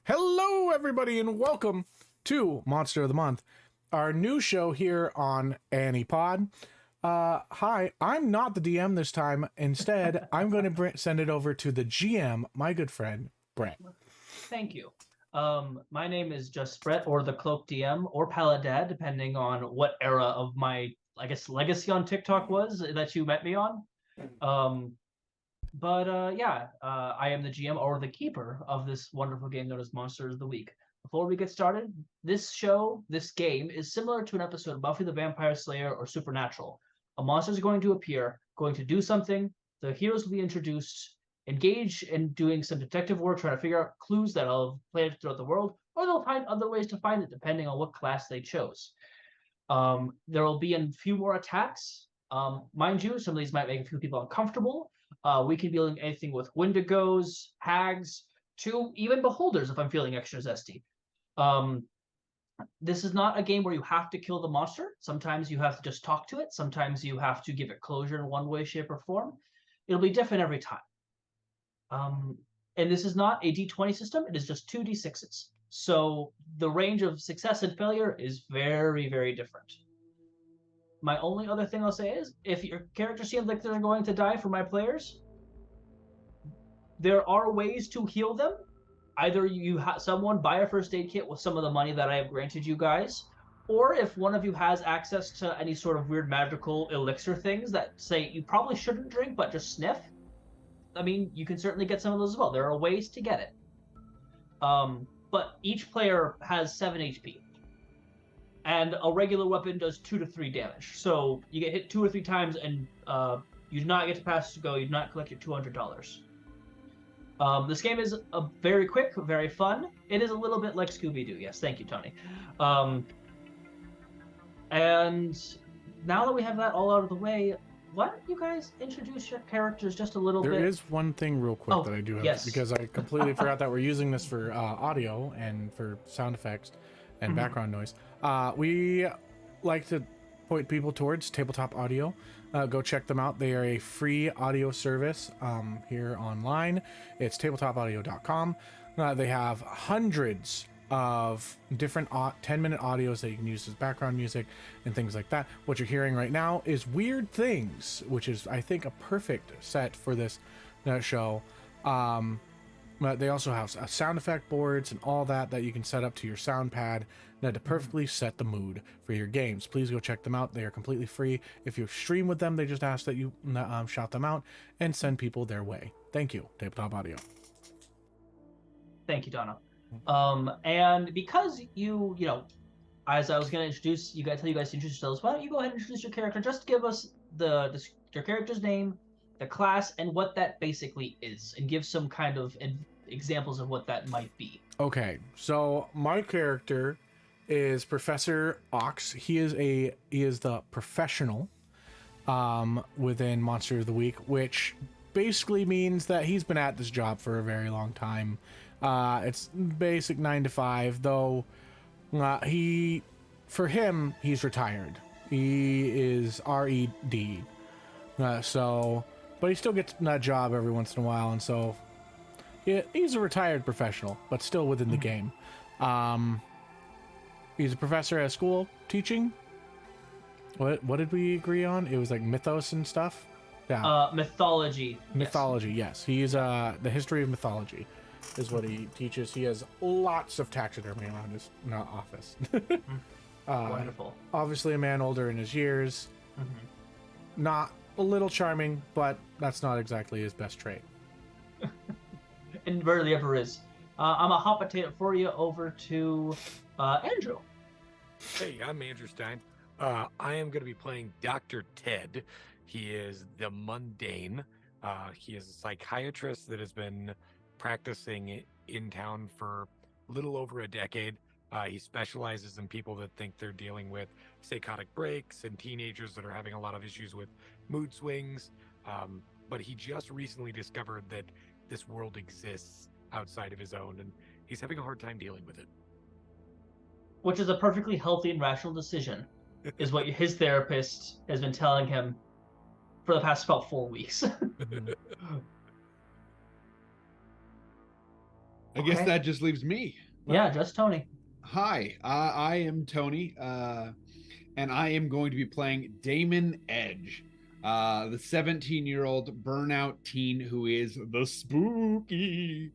Hello, everybody, and welcome to Monster of the Month, our new show here on AnIpod. Hi, I'm not the DM this time. Instead, I'm going to send it over to the GM, my good friend, Brett. Thank you. My name is just Brett, or the Cloak DM, or Paladad, depending on what era of my, legacy on TikTok was that you met me on. Um, I am the GM or the keeper of this wonderful game known as Monsters of the Week. Before we get started, this game, is similar to an episode of Buffy the Vampire Slayer or Supernatural. A monster is going to appear, going to do something, the heroes will be introduced, engage in doing some detective work, trying to figure out clues that will play throughout the world, or they'll find other ways to find it depending on what class they chose. There will be a few more attacks. Mind you, some of these might make a few people uncomfortable. We can be dealing anything with Wendigos, hags, to even beholders if I'm feeling extra zesty. This is not a game where you have to kill the monster. Sometimes you have to just talk to it. Sometimes you have to give it closure in one way, shape, or form. It'll be different every time. And this is not a D20 system. It is just 2D6s. So the range of success and failure is very, very different. My only other thing I'll say is, if your character seems like they're going to die for my players, there are ways to heal them. Either you have someone buy a first aid kit with some of the money that I have granted you guys, or if one of you has access to any sort of weird magical elixir things that say you probably shouldn't drink but just sniff, I mean, you can certainly get some of those as well. There are ways to get it. But each player has 7 HP. And a regular weapon does 2 to 3 damage. So you get hit 2 or 3 times and you do not get to pass to go. You do not collect your $200. This game is very quick, very fun. It is a little bit like Scooby-Doo. Yes, thank you, Tony. And now that we have that all out of the way, why don't you guys introduce your characters just a little bit? There is one thing real quick that I do have, yes. because I completely forgot that we're using this for audio and for sound effects and background noise. We like to point people towards Tabletop Audio. Go check them out. They are a free audio service here online. It's tabletopaudio.com. They have hundreds of different 10-minute audios that you can use as background music and things like that. What you're hearing right now is Weird Things, which is, I think, a perfect set for this show. They also have sound effect boards and all that you can set up to your sound pad to perfectly set the mood for your games. Please go check them out. They are completely free. If you stream with them, they just ask that you shout them out and send people their way. Thank you, Tabletop Audio. Thank you, Donna. And because you know, as I was going to introduce you guys, tell you guys to introduce yourselves, why don't you go ahead and introduce your character? Just give us your character's name, the class, and what that basically is, and give some kind of examples of what that might be. Okay, so my character is Professor Ox. He is the professional within Monster of the Week, which basically means that he's been at this job for a very long time. It's basic 9 to 5, though. For him, he's retired. He is R.E.D. But he still gets that job every once in a while, and so he's a retired professional, but still within the game. He's a professor at school teaching. What did we agree on? It was like mythos and stuff. Yeah. Mythology. Mythology. Yes, he's the history of mythology is what he teaches. He has lots of taxidermy around his office. Wonderful. Obviously, a man older in his years. Not a little charming, but that's not exactly his best trait. And rarely ever is. I'm a hot potato for you over to Andrew. Hey, I'm Andrew Stein. I am going to be playing Dr. Ted. He is the mundane. He is a psychiatrist that has been practicing in town for a little over a decade. He specializes in people that think they're dealing with psychotic breaks and teenagers that are having a lot of issues with mood swings. But he just recently discovered that this world exists outside of his own, and he's having a hard time dealing with it. Which is a perfectly healthy and rational decision, is what his therapist has been telling him for the past about 4 weeks. I guess Okay. that just leaves me. Yeah, just Tony. Hi, I am Tony, and I am going to be playing Damon Edge, the 17-year-old burnout teen who is the spooky.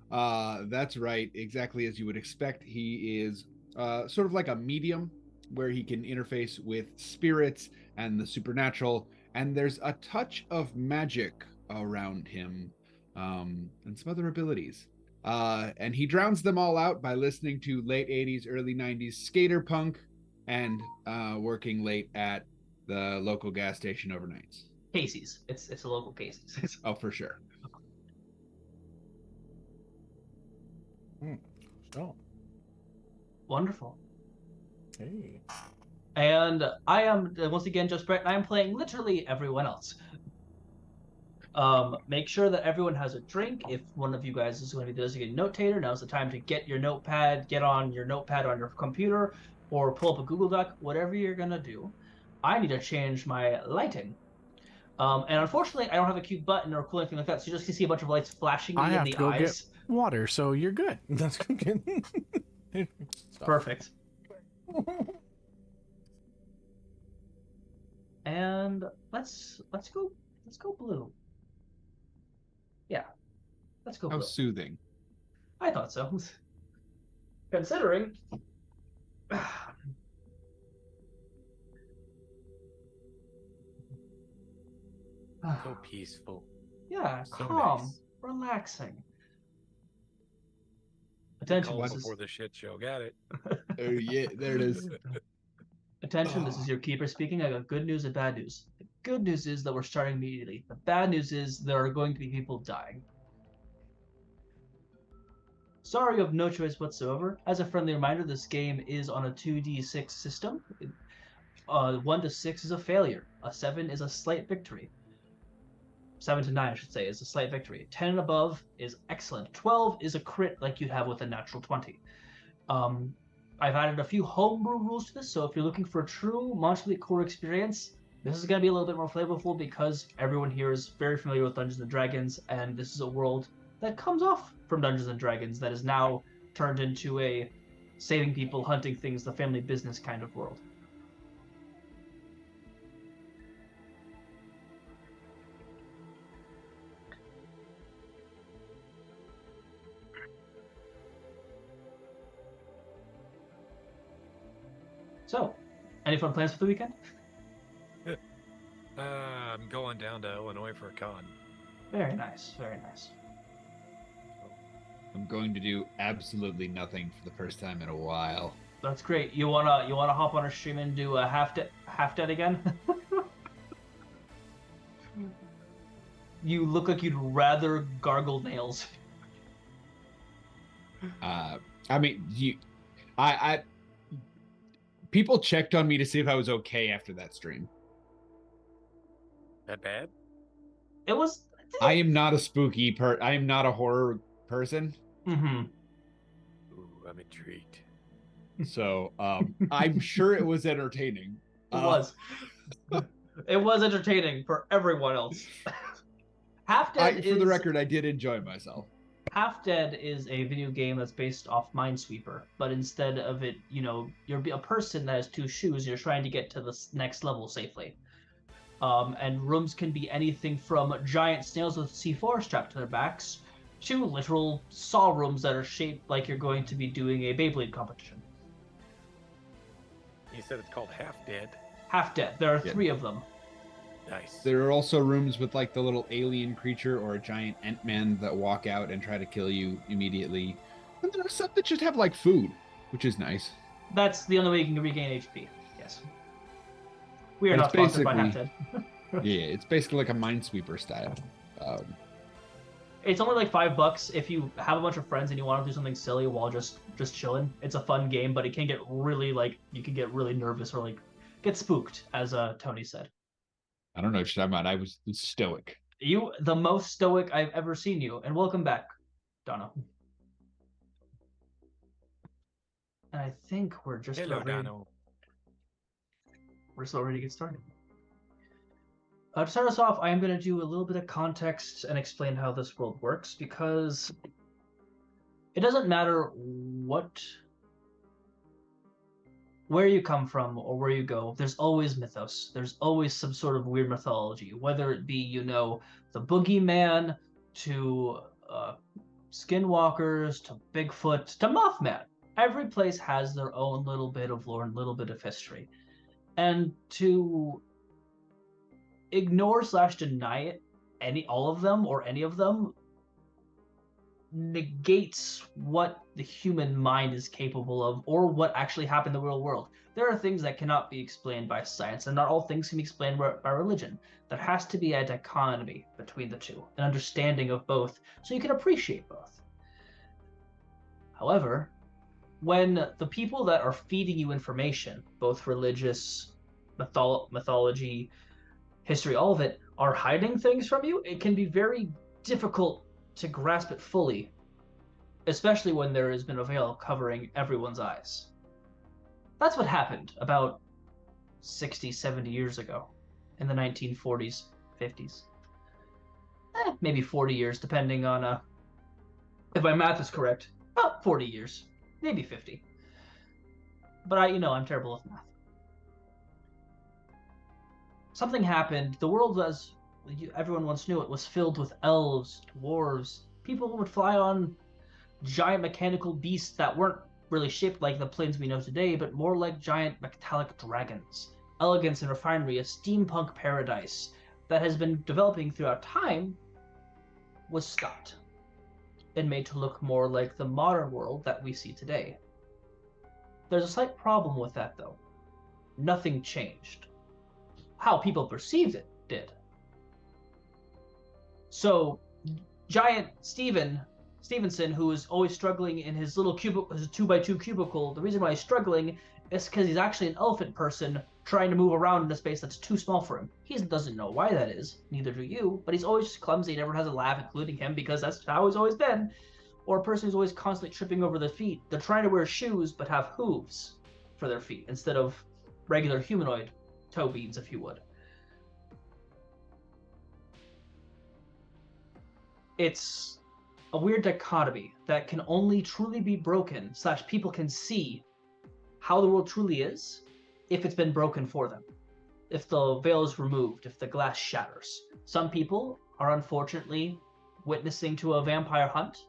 That's right, exactly as you would expect. He is sort of like a medium where he can interface with spirits and the supernatural, and there's a touch of magic around him, and some other abilities. And he drowns them all out by listening to late 80s, early 90s skater punk and working late at the local gas station overnights. Casey's. It's a local Casey's. Oh, for sure. So, Wonderful. hey. And I am once again just Brett. I am playing literally everyone else. Make sure that everyone has a drink. If one of you guys is going to be the designated notator, now's the time to get your notepad, get on your notepad on your computer, or pull up a Google Doc, whatever you're gonna do. I need to change my lighting. And unfortunately, I don't have a cute button or cool anything like that, so you just can see a bunch of lights flashing I me in have the to go eyes. get water, so you're good. That's good. Perfect. And let's go blue. Yeah, let's go How blue. soothing. I thought so. Considering. So peaceful. Yeah, So calm, nice. relaxing. Call Attention, this before is the shit show. Got it. Oh, yeah, there it is. attention. This is your keeper speaking. I got good news and bad news. The good news is that we're starting immediately. The bad news is there are going to be people dying. Sorry, you have no choice whatsoever. As a friendly reminder, this game is on a 2d6 system. 1 to 6 is a failure. A 7 is a slight victory. 7 to 9, I should say, is a slight victory. 10 and above is excellent. 12 is a crit like you'd have with a natural 20. I've added a few homebrew rules to this, so if you're looking for a true Monster Elite core experience, this is going to be a little bit more flavorful because everyone here is very familiar with Dungeons & Dragons, and this is a world that comes off from Dungeons & Dragons that is now turned into a saving people, hunting things, the family business kind of world. So, any fun plans for the weekend? I'm going down to Illinois for a con. Very nice, very nice. I'm going to do absolutely nothing for the first time in a while. That's great. You wanna hop on a stream and do a half dead again? You look like you'd rather gargle nails. I mean, I people checked on me to see if I was okay after that stream. That bad? It was. I am not a spooky I am not a horror person. Mm-hmm. Ooh, I'm intrigued. So I'm sure it was entertaining. It was. It was entertaining for everyone else. Half Dead For the record, I did enjoy myself. Half Dead is a video game that's based off Minesweeper, but instead of it, you're a person that has two shoes. You're trying to get to the next level safely. And rooms can be anything from giant snails with C4 strapped to their backs to literal saw rooms that are shaped like you're going to be doing a Beyblade competition. You said it's called Half Dead. Half Dead. There are 3 of them. Nice. There are also rooms with like the little alien creature or a giant Ant-Man that walk out and try to kill you immediately. And there are some that just have like food, which is nice. That's the only way you can regain HP. Yes. We are not sponsored by Half Dead. Yeah, it's basically like a Minesweeper style. It's only like $5 if you have a bunch of friends and you want to do something silly while just chilling. It's a fun game, but it can get really you can get really nervous or get spooked, as Tony said. I don't know what you're talking about. I was stoic. You, the most stoic I've ever seen you, and welcome back, Donna. And I think we're just Hello, Dono. We're still ready to get started. To start us off, I am going to do a little bit of context and explain how this world works, because It doesn't matter where you come from or where you go, there's always mythos. There's always some sort of weird mythology, whether it be, the boogeyman to skinwalkers to Bigfoot to Mothman. Every place has their own little bit of lore and little bit of history. And to ignore/deny all of them or any of them negates what the human mind is capable of or what actually happened in the real world. There are things that cannot be explained by science, and not all things can be explained by religion. There has to be a dichotomy between the two, an understanding of both, so you can appreciate both. However, when the people that are feeding you information, both religious, mythology, history, all of it, are hiding things from you, it can be very difficult to grasp it fully, especially when there has been a veil covering everyone's eyes. That's what happened about 60, 70 years ago in the 1940s, 50s. Maybe 40 years, depending on if my math is correct. About 40 years, maybe 50. But I'm terrible with math. Something happened. The world, as everyone once knew it, was filled with elves, dwarves. People would fly on giant mechanical beasts that weren't really shaped like the planes we know today, but more like giant metallic dragons. Elegance and refinery, a steampunk paradise that has been developing throughout time, was stopped and made to look more like the modern world that we see today. There's a slight problem with that, though. Nothing changed. How people perceived it did. So, giant Stevenson, who is always struggling in his little cubicle, his 2x2 cubicle, the reason why he's struggling is because he's actually an elephant person trying to move around in a space that's too small for him. He doesn't know why that is, neither do you, but he's always just clumsy and everyone has a laugh, including him, because that's how he's always been. Or a person who's always constantly tripping over their feet. They're trying to wear shoes but have hooves for their feet instead of regular humanoid toe beads, if you would. It's a weird dichotomy that can only truly be broken / people can see how the world truly is if it's been broken for them, if the veil is removed, if the glass shatters. Some people are unfortunately witnessing to a vampire hunt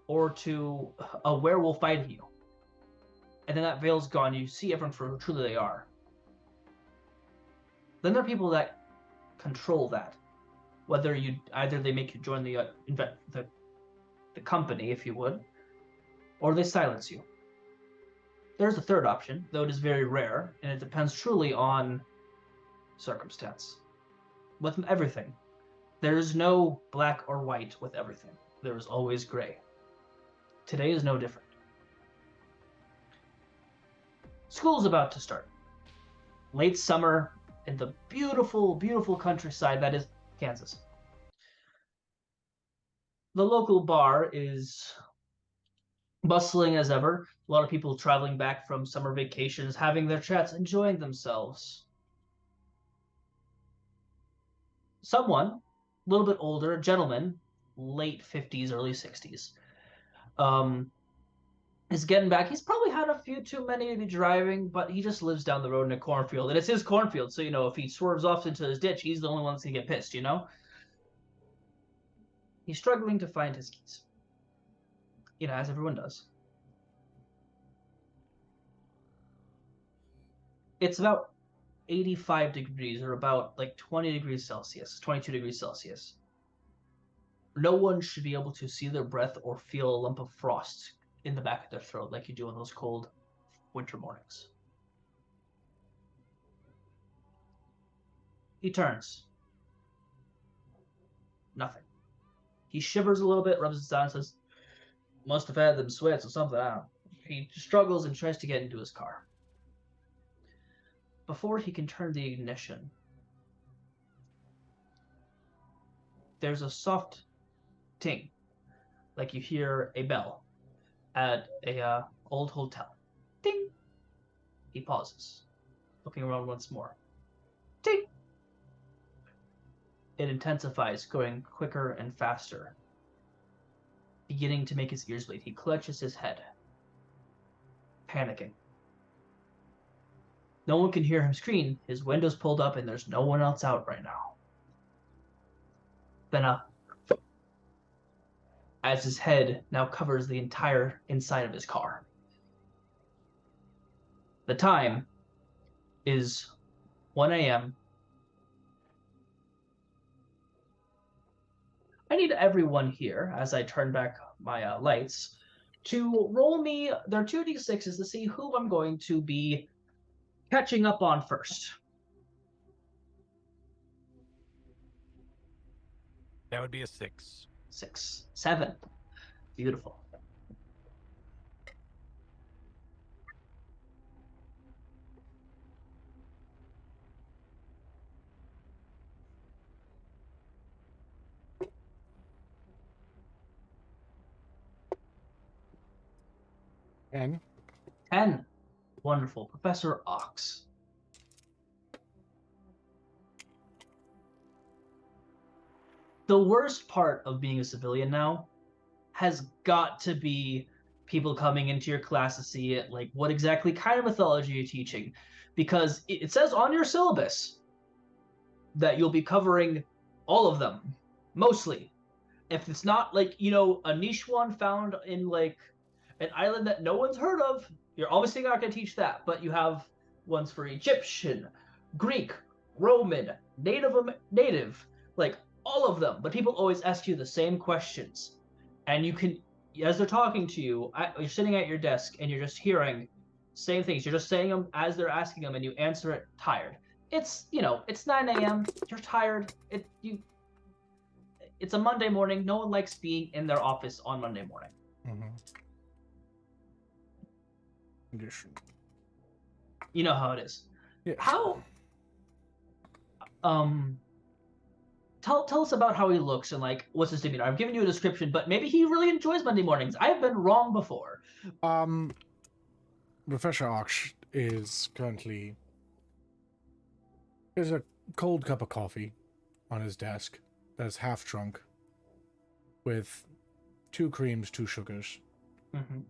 or to a werewolf biting you, and then that veil's gone. You see everyone for who truly they are. Then there are people that control that, whether either they make you join the company, if you would, or they silence you. There's a third option, though it is very rare, and it depends truly on circumstance. With everything, there is no black or white with everything. There is always gray. Today is no different. School's about to start. Late summer in the beautiful, beautiful countryside that is Kansas. The local bar is bustling as ever. A lot of people traveling back from summer vacations, having their chats, enjoying themselves. Someone, a little bit older, a gentleman, late 50s, early 60s, is getting back. He's probably had a few too many to be driving, but he just lives down the road in a cornfield, and it's his cornfield, so, if he swerves off into his ditch, he's the only one that's gonna get pissed, He's struggling to find his keys, as everyone does. It's about 85 degrees, or about like 20 degrees Celsius, 22 degrees Celsius. No one should be able to see their breath or feel a lump of frost in the back of their throat like you do on those cold winter mornings. He turns. Nothing. He shivers a little bit, rubs his eyes, and says, "Must have had them sweats or something, I don't know." He struggles and tries to get into his car. Before he can turn the ignition, there's a soft ting, like you hear a bell at a old hotel. Ding! He pauses, looking around once more. Ding! It intensifies, going quicker and faster. beginning to make his ears bleed. He clutches his head, panicking. No one can hear him scream. His window's pulled up and there's no one else out right now. Then as his head now covers the entire inside of his car. The time is 1 a.m. I need everyone here, as I turn back my lights, to roll me their 2d6s to see who I'm going to be catching up on first. That would be a 6. 6, 7. Beautiful. And 10. Wonderful. Professor Ox. The worst part of being a civilian now has got to be people coming into your class to see it, like what exactly kind of mythology you're teaching, because it says on your syllabus that you'll be covering all of them, mostly. If it's not like, a niche one found in like an island that no one's heard of, you're obviously not going to teach that, but you have ones for Egyptian, Greek, Roman, native, like all of them. But people always ask you the same questions, and you can, as they're talking to you, you're sitting at your desk and you're just hearing same things. You're just saying them as they're asking them, and you answer it tired. It's it's 9 a.m. You're tired. It's a Monday morning. No one likes being in their office on Monday morning. Condition. You know how it is. Yes. How? Tell us about how he looks and like what's his demeanor. I've given you a description, but maybe he really enjoys Monday mornings. I've been wrong before. Professor Ox is currently. There's a cold cup of coffee on his desk that's half drunk, with 2 creams, 2 sugars. Mm-hmm.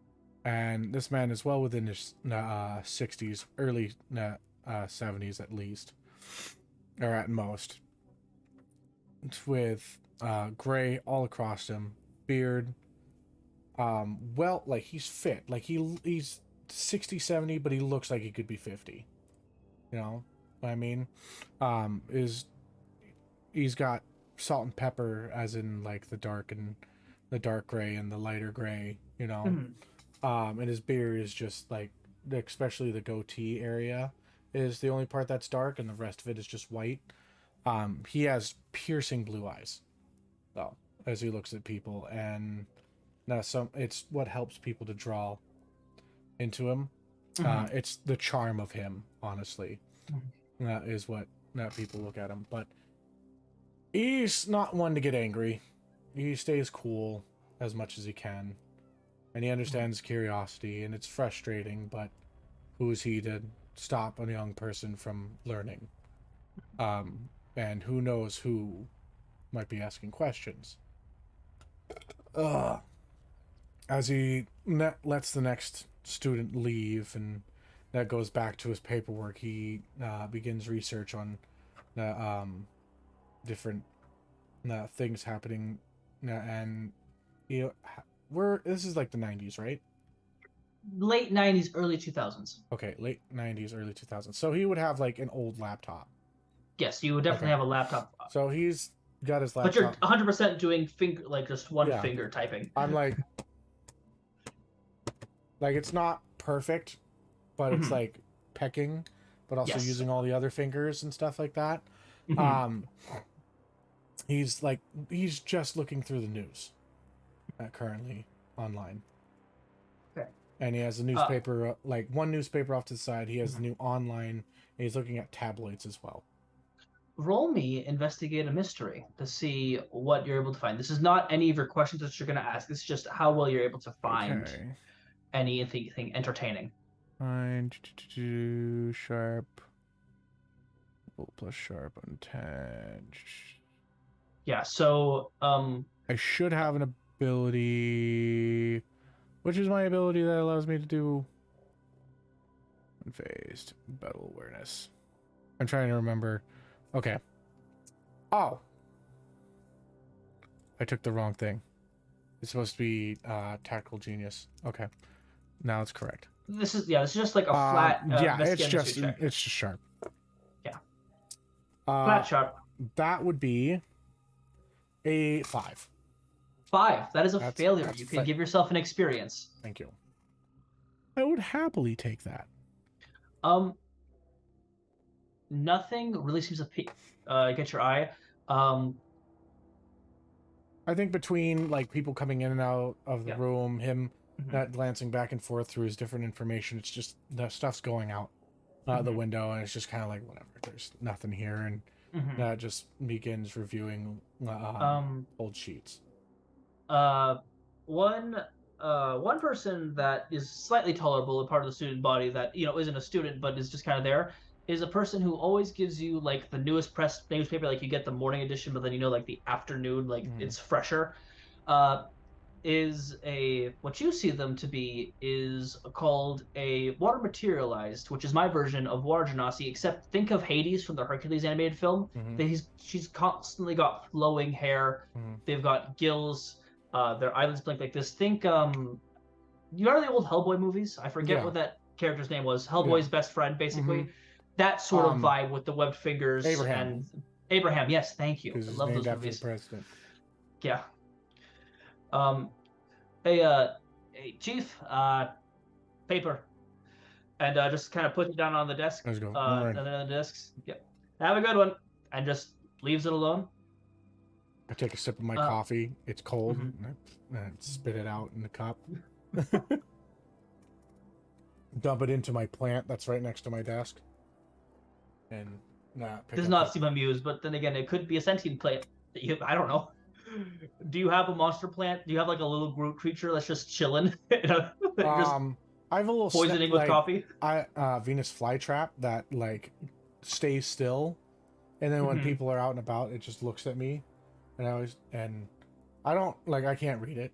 And this man is well within his 60s, early 70s at least, or at most, with gray all across him, beard. Well, like he's fit, like he's 60, 70, but he looks like he could be 50. You know what I mean? He's got salt and pepper, as in like the dark gray and the lighter gray. Mm-hmm. And his beard is just like, especially the goatee area is the only part that's dark, and the rest of it is just white. He has piercing blue eyes, though, as he looks at people, and it's what helps people to draw into him. Mm-hmm. It's the charm of him, honestly. Mm-hmm. That is what people look at him. But he's not one to get angry. He stays cool as much as he can. And he understands curiosity, and it's frustrating, but who is he to stop a young person from learning? And who knows who might be asking questions. As he lets the next student leave, and that goes back to his paperwork, he begins research on different things happening, and this is like the 90s, right? Late 90s, early 2000s. Okay, late 90s, early 2000s. So he would have like an old laptop. Yes, you would definitely have a laptop. So he's got his laptop. But you're 100% doing just one finger typing. I'm like it's not perfect, but it's like pecking, but also using all the other fingers and stuff like that. Mm-hmm. He's just looking through the news currently online. Okay. And he has a newspaper, like one newspaper off to the side. He has the new online, and he's looking at tabloids as well. Roll me investigate a mystery to see what you're able to find. This is not any of your questions that you're going to ask. This is just how well you're able to find anything entertaining. Find sharp. Plus sharp on 10. Yeah, so I should have an ability, which is my ability that allows me to do unfazed battle awareness. I'm trying to remember. Okay. Oh, I took the wrong thing. It's supposed to be tactical genius. Okay, now it's correct. This is just like a flat. Yeah, it's investigative just check. sharp. Yeah. Flat sharp. That would be a 5. 5. That is a failure. That's You can give yourself an experience. Thank you. I would happily take that. Nothing really seems to get your eye. I think between like people coming in and out of the room, him not glancing back and forth through his different information, it's just the stuff's going out the window, and it's just kind of like whatever. There's nothing here, and just begins reviewing old sheets. One person that is slightly tolerable, a part of the student body that isn't a student but is just kind of there, is a person who always gives you like the newest press newspaper, like you get the morning edition, but then like the afternoon, like it's fresher. Is what you see them to be is called a water materialized, which is my version of water genasi, except think of Hades from the Hercules animated film. She's constantly got flowing hair. They've got gills. Their eyelids blink like this. Think you remember the old Hellboy movies? I forget what that character's name was. Hellboy's best friend, basically. That sort of vibe with the webbed fingers. Abraham, yes, thank you. I love those movies. President. Yeah. Hey, Chief, paper, and just kind of puts it down on the desk. Let's go. And then the discs. Yep. Have a good one, and just leaves it alone. I take a sip of my coffee. It's cold, and I spit it out in the cup. Dump it into my plant that's right next to my desk. And does not seem amused, but then again, it could be a sentient plant. I don't know. Do you have a monster plant? Do you have like a little Groot creature that's just chilling? Just I have a little poisoning with coffee. Venus flytrap that like stays still, and then when people are out and about, it just looks at me, and I don't like. I can't read it.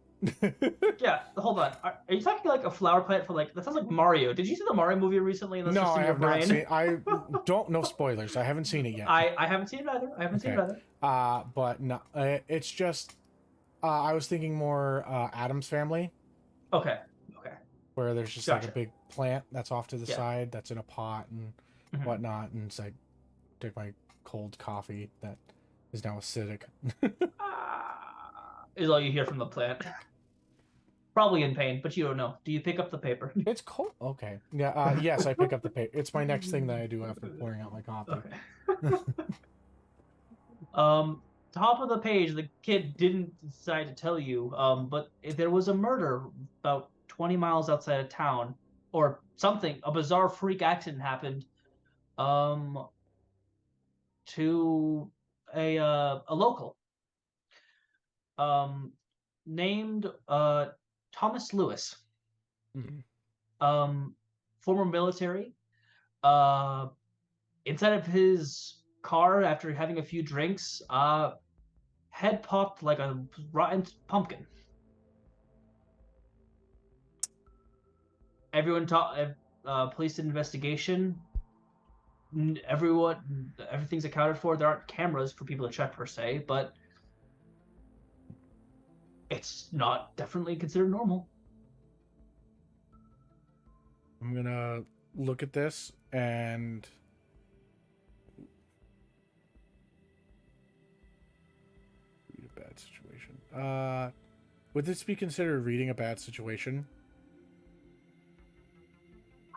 Yeah, hold on. Are you talking like a flower plant for like that sounds like Mario? Did you see the Mario movie recently? And that's no, just in I your have brain? not seen. I don't know spoilers. I haven't seen it yet. I haven't seen it either. But no, it's just I was thinking more Addams Family. Okay. Where there's just like a big plant that's off to the side that's in a pot and whatnot, and it's like take my cold coffee that is now acidic. Is all you hear from the plant. Probably in pain, but you don't know. Do you pick up the paper? It's cold. Okay. Yeah. Yes, I pick up the paper. It's my next thing that I do after pouring out my coffee. Okay. Top of the page, the kid didn't decide to tell you, but there was a murder about 20 miles outside of town, or something. A bizarre freak accident happened, to a local, named Thomas Lewis. Former military. Inside of his car after having a few drinks, head popped like a rotten pumpkin. Everyone police did an investigation. Everything's accounted for. There aren't cameras for people to check per se, but it's not definitely considered normal. I'm gonna look at this and read a bad situation. Would this be considered reading a bad situation?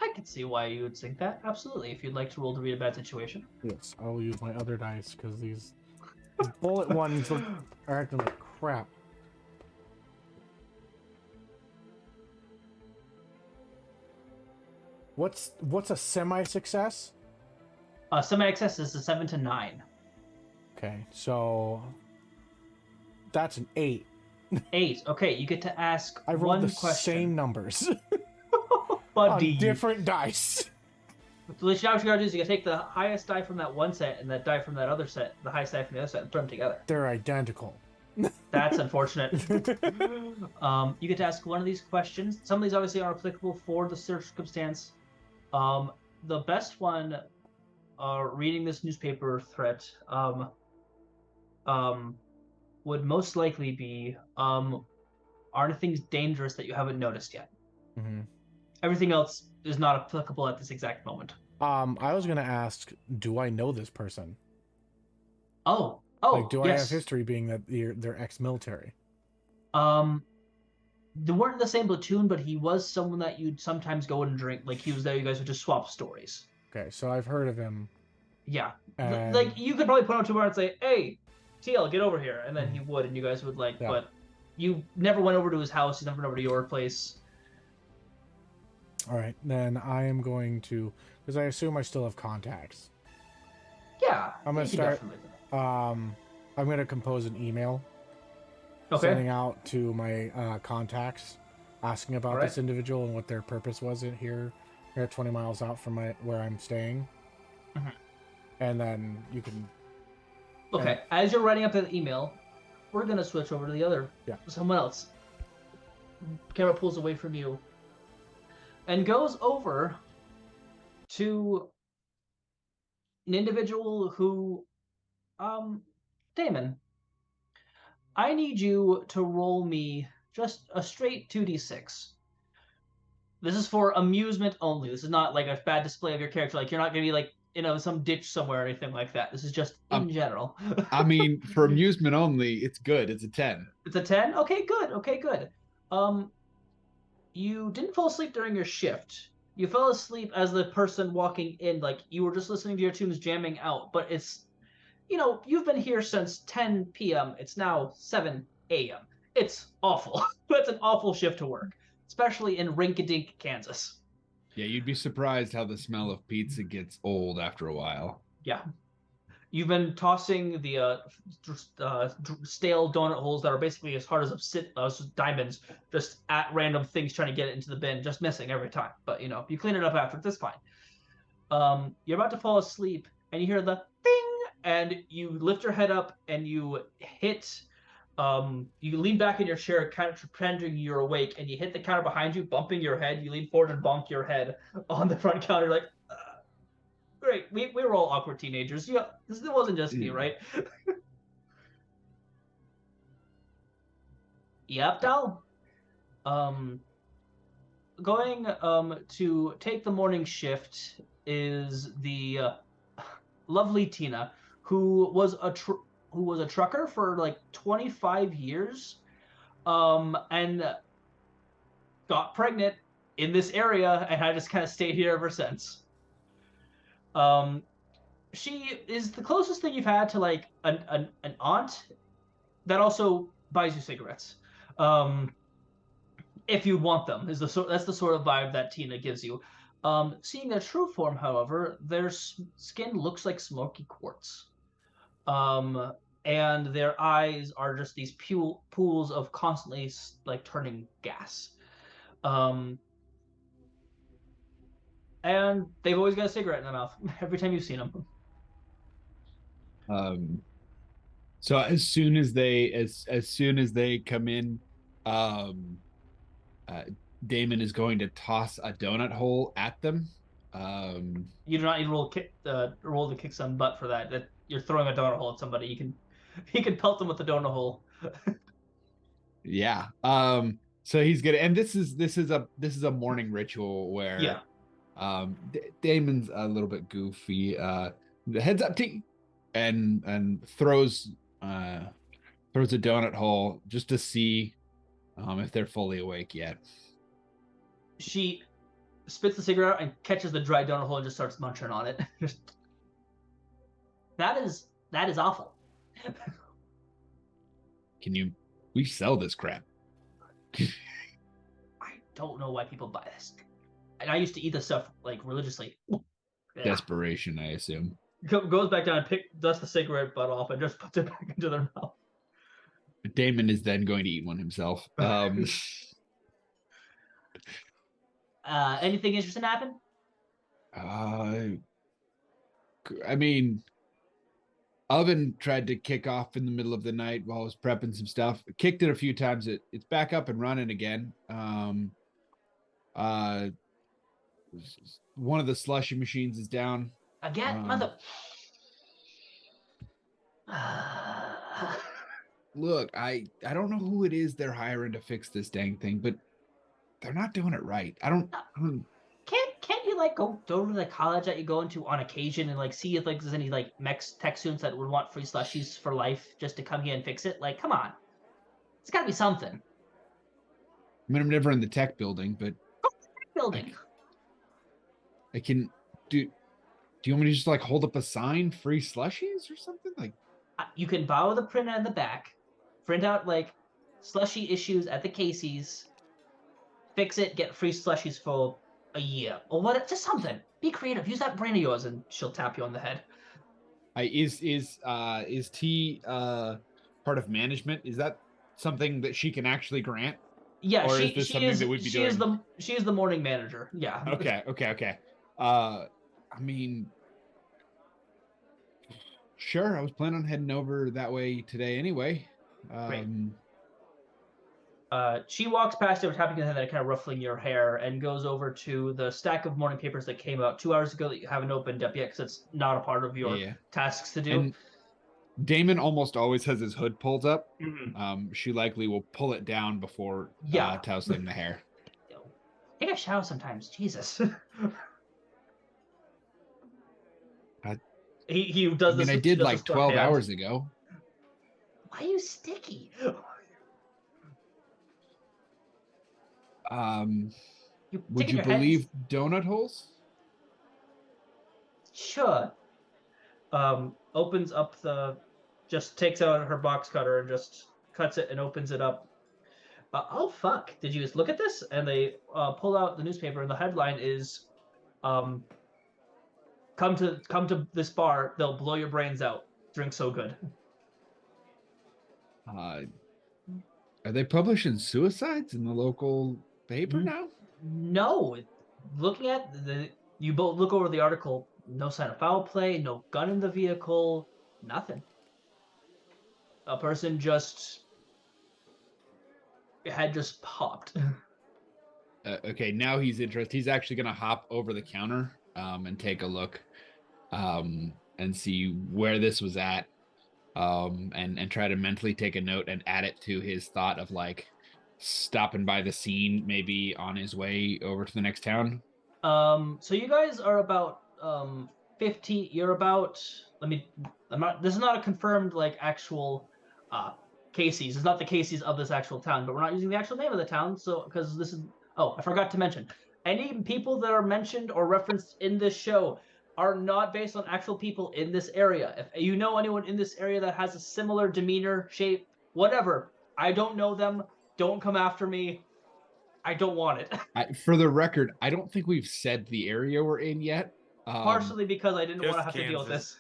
I can see why you would think that. Absolutely, if you'd like to roll to read a bad situation. Yes, I'll use my other dice because these bullet ones are acting like crap. What's a semi-success? Semi-success is a 7 to 9. Okay, so that's an 8. 8. Okay, you get to ask I rolled one the question. same numbers. Buddy. On different dice. So what you gotta do is you gotta take the highest die from that one set and that die from that other set, the highest die from the other set, and put them together. They're identical. That's unfortunate. You get to ask one of these questions. Some of these obviously are applicable for the circumstance. The best one, reading this newspaper threat, would most likely be, are things dangerous that you haven't noticed yet? Mm-hmm. Everything else is not applicable at this exact moment. I was gonna ask, do I know this person? Oh, Like, do I have yes. history being that they're ex-military? They weren't in the same platoon, but he was someone that you'd sometimes go and drink. Like he was there, you guys would just swap stories. Okay, so I've heard of him. Yeah, And like you could probably put him to bar and say, "Hey, TL, get over here," and then he would, and you guys would like. Yeah. But you never went over to his house. You never went over to your place. all right, then I am going to, because I assume I still have contacts. Yeah, I'm gonna you could start. definitely. I'm gonna compose an email Okay. sending out to my contacts, asking about Alright. this individual and what their purpose was here 20 miles out from where I'm staying. Mhm. And then you can. Okay, as you're writing up that email, we're gonna switch over to the other. Yeah. Someone else. Camera pulls away from you and goes over to an individual who, Damon, I need you to roll me just a straight 2d6. This is for amusement only. This is not like a bad display of your character. Like, you're not gonna be like, some ditch somewhere or anything like that. This is just in general. I mean, for amusement only, it's good. It's a 10. It's a 10? Okay, good. Okay, good. You didn't fall asleep during your shift. You fell asleep as the person walking in, like you were just listening to your tunes jamming out, but it's, you've been here since 10 p.m. It's now 7 a.m. It's awful. That's an awful shift to work, especially in Rinkadink, Kansas. Yeah, you'd be surprised how the smell of pizza gets old after a while. Yeah. You've been tossing the stale donut holes that are basically as hard as diamonds, just at random things, trying to get it into the bin, just missing every time. But you clean it up after. That's fine. You're about to fall asleep, and you hear the ding, and you lift your head up, and you hit. You lean back in your chair, kind of pretending you're awake, and you hit the counter behind you, bumping your head. You lean forward and bonk your head on the front counter, like. Great. We were all awkward teenagers. Yeah, this wasn't just me, right? Yep, Dal. Going to take the morning shift is the lovely Tina, who was a trucker for like 25 years, and got pregnant in this area, and I just kind of stayed here ever since. She is the closest thing you've had to like an aunt that also buys you cigarettes. If you want them, that's the sort of vibe that Tina gives you. Seeing their true form, however, their skin looks like smoky quartz, and their eyes are just these pools of constantly like turning gas. And they've always got a cigarette in their mouth every time you've seen them. So as soon as they come in, um, Damon is going to toss a donut hole at them. You do not need to roll to kick some butt for that. That you're throwing a donut hole at somebody. You can pelt them with the donut hole. Yeah. So he's gonna, and this is a morning ritual where Damon's a little bit goofy. The heads up T, and throws a donut hole just to see if they're fully awake yet. She spits the cigarette out and catches the dry donut hole and just starts munching on it. That is awful. We sell this crap. I don't know why people buy this. And I used to eat this stuff like religiously. Desperation, I assume. Goes back down and dusts the cigarette butt off and just puts it back into their mouth. Damon is then going to eat one himself. Anything interesting happen? I mean, Oven tried to kick off in the middle of the night while I was prepping some stuff. Kicked it a few times. It's back up and running again. Uh, one of the slushy machines is down. Again, Um, mother. Look, I don't know who it is they're hiring to fix this dang thing, but they're not doing it right. I don't Can't you like go to the college that you go into on occasion and like see if like there's any like mech tech students that would want free slushies for life just to come here and fix it? Like, come on, it's got to be something. I mean, I'm never in the tech building, but Building. I can do. Do you want me to just like hold up a sign, free slushies or something? Like, You can borrow the printer in the back, print out like slushy issues at the Casey's, fix it, get free slushies for a year or what? Just something. Be creative. Use that brain of yours, and she'll tap you on the head. is T part of management? Is that something that she can actually grant, Yeah, or is this something that we'd be doing? She is the morning manager. Yeah. Okay. I mean, sure. I was planning on heading over that way today anyway. Great. She walks past you, tapping your head, kind of ruffling your hair, and goes over to the stack of morning papers that came out 2 hours ago that you haven't opened up yet because it's not a part of your tasks to do. And Damon almost always has his hood pulled up. Mm-hmm. She likely will pull it down before tousling the hair. Take a shower sometimes. Jesus. He does this. I did like 12 hours ago. Why are you sticky? Would you believe donut holes? Sure. Opens up just takes out her box cutter and just cuts it and opens it up. Oh fuck! Did you just look at this? And they pull out the newspaper, and the headline is, "Come to this bar. They'll blow your brains out. Drink so good." Are they publishing suicides in the local paper now? No. Looking at you both look over the article. No sign of foul play. No gun in the vehicle. Nothing. A person had just popped. Okay, now he's interested. He's actually going to hop over the counter and take a look and see where this was at and try to mentally take a note and add it to his thought of like stopping by the scene maybe on his way over to the next town. So you guys are about 15. You're about. This is not a confirmed like actual Casey's. It's not the Casey's of this actual town, but we're not using the actual name of the town. So because this is. Oh, I forgot to mention. Any people that are mentioned or referenced in this show are not based on actual people in this area. If you know anyone in this area that has a similar demeanor, shape, whatever, I don't know them. Don't come after me. I don't want it. For the record, I don't think we've said the area we're in yet. Partially because I didn't want to have to deal with this.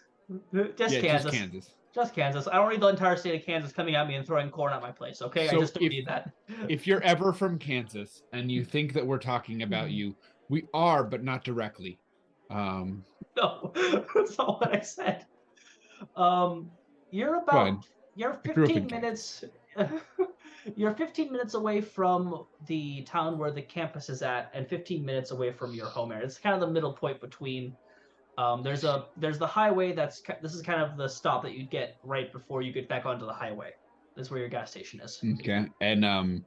Just Kansas. Just Kansas. I don't need the entire state of Kansas coming at me and throwing corn at my place, okay? So I just don't need that. If you're ever from Kansas and you think that we're talking about you, we are, but not directly. No, that's not what I said. You're 15 minutes. You're 15 minutes away from the town where the campus is at, and 15 minutes away from your home area. It's kind of the middle point between. There's the highway. This is kind of the stop that you get right before you get back onto the highway. That's where your gas station is. Okay, and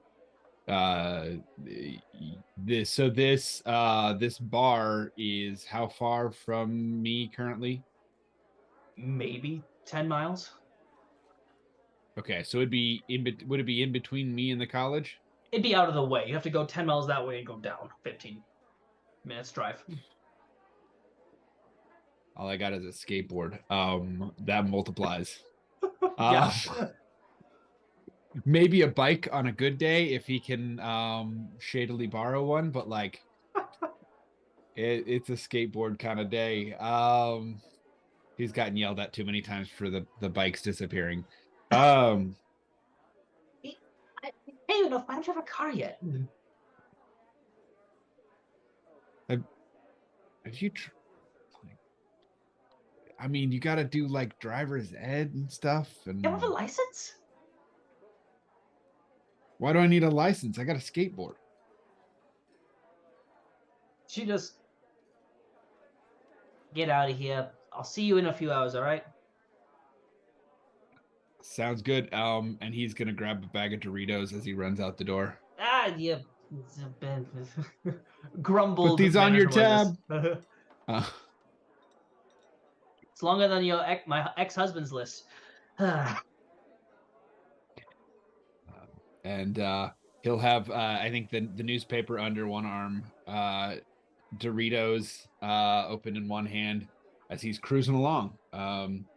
this bar is how far from me currently? Maybe 10 miles. Okay, so would it be in between me and the college? It'd be out of the way. You have to go 10 miles that way and go down 15 minutes drive. All I got is a skateboard. That multiplies. Yeah. Maybe a bike on a good day if he can shadily borrow one, but like it's a skateboard kind of day. He's gotten yelled at too many times for the bikes disappearing. Hey, why don't you have a car yet? Have you I mean, you got to do like driver's ed and stuff. And You have a license? why do I need a license? I got a skateboard. She just get out of here. I'll see you in a few hours, all right? Sounds good. And he's gonna grab a bag of Doritos as he runs out the door. Yeah. Grumbled. Put these on your tab. It's Uh, longer than my ex-husband's list. and he'll have I think the newspaper under one arm, Doritos open in one hand as he's cruising along.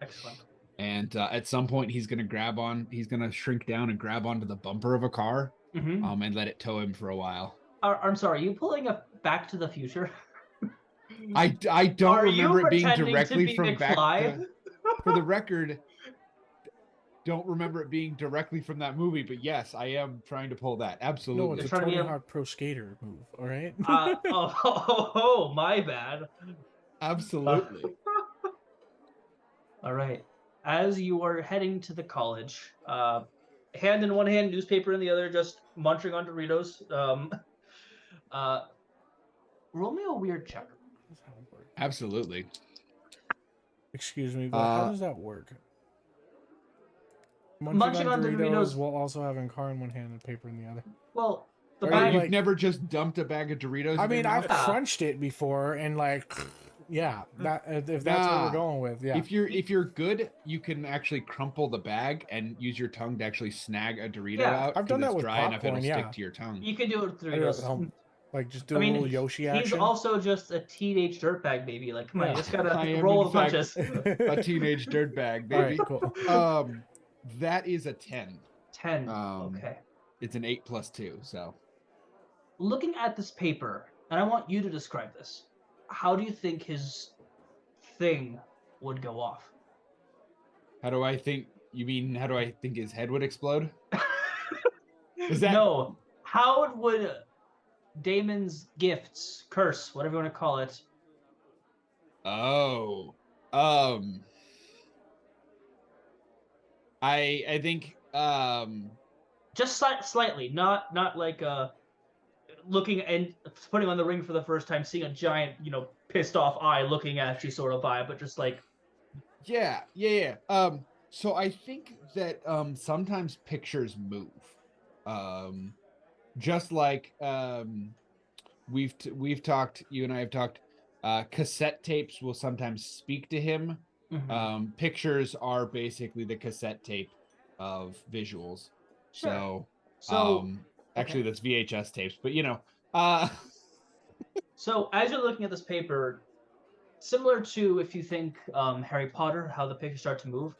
Excellent. And at some point he's gonna shrink down and grab onto the bumper of a car, Mm-hmm. and let it tow him for a while. I'm sorry, are you pulling a Back to the Future? I don't Are you remember it being pretending to directly be from McFly? for the record, don't remember it being directly from that movie, but yes, I am trying to pull that. No, Absolutely. it's a trying to be Tony a- Hawk Pro Skater move. All right. My bad. Absolutely. All right. As you are heading to the college, hand in one hand, newspaper in the other, just munching on Doritos. Roll me a weird check. That's how it works. Absolutely. Excuse me, but how does that work? Munching on Doritos- while also having car in one hand and paper in the other. Well, the Are bag. you You've like- never just dumped a bag of Doritos? I in your mean, I've mouth? crunched it before, and like, yeah, that if that's what Nah. we're going with, yeah. If you're good, you can actually crumple the bag and use your tongue to actually snag a Dorito Yeah. out. I've done 'cause that it's with dry enough popcorn, it'll yeah. stick to your tongue. You can do it with I do it at Doritos. home. Like just do I a mean, little Yoshi he's action. also just a teenage dirtbag baby. Like, come on, Yeah. you just I gotta am, roll in the fact, punches. A teenage dirtbag, All baby. right, cool. That is a 10. 10. Um, Okay. It's an 8 plus 2, so. Looking at this paper, and I want you to describe this. How do you think his thing would go off? How do I think his head would explode? Is that No. How would Damon's gifts, curse, whatever you want to call it? Oh. I think Just slightly, not like looking and putting on the ring for the first time, seeing a giant, pissed off eye looking at you sort of vibe, but just like yeah. So I think that sometimes pictures move. Just like we've talked, you and I have talked, cassette tapes will sometimes speak to him. mhm. Pictures are basically the cassette tape of visuals. Sure. So, So actually okay. that's VHS tapes, but So as you're looking at this paper, similar to if you think Harry Potter, how the pictures start to move,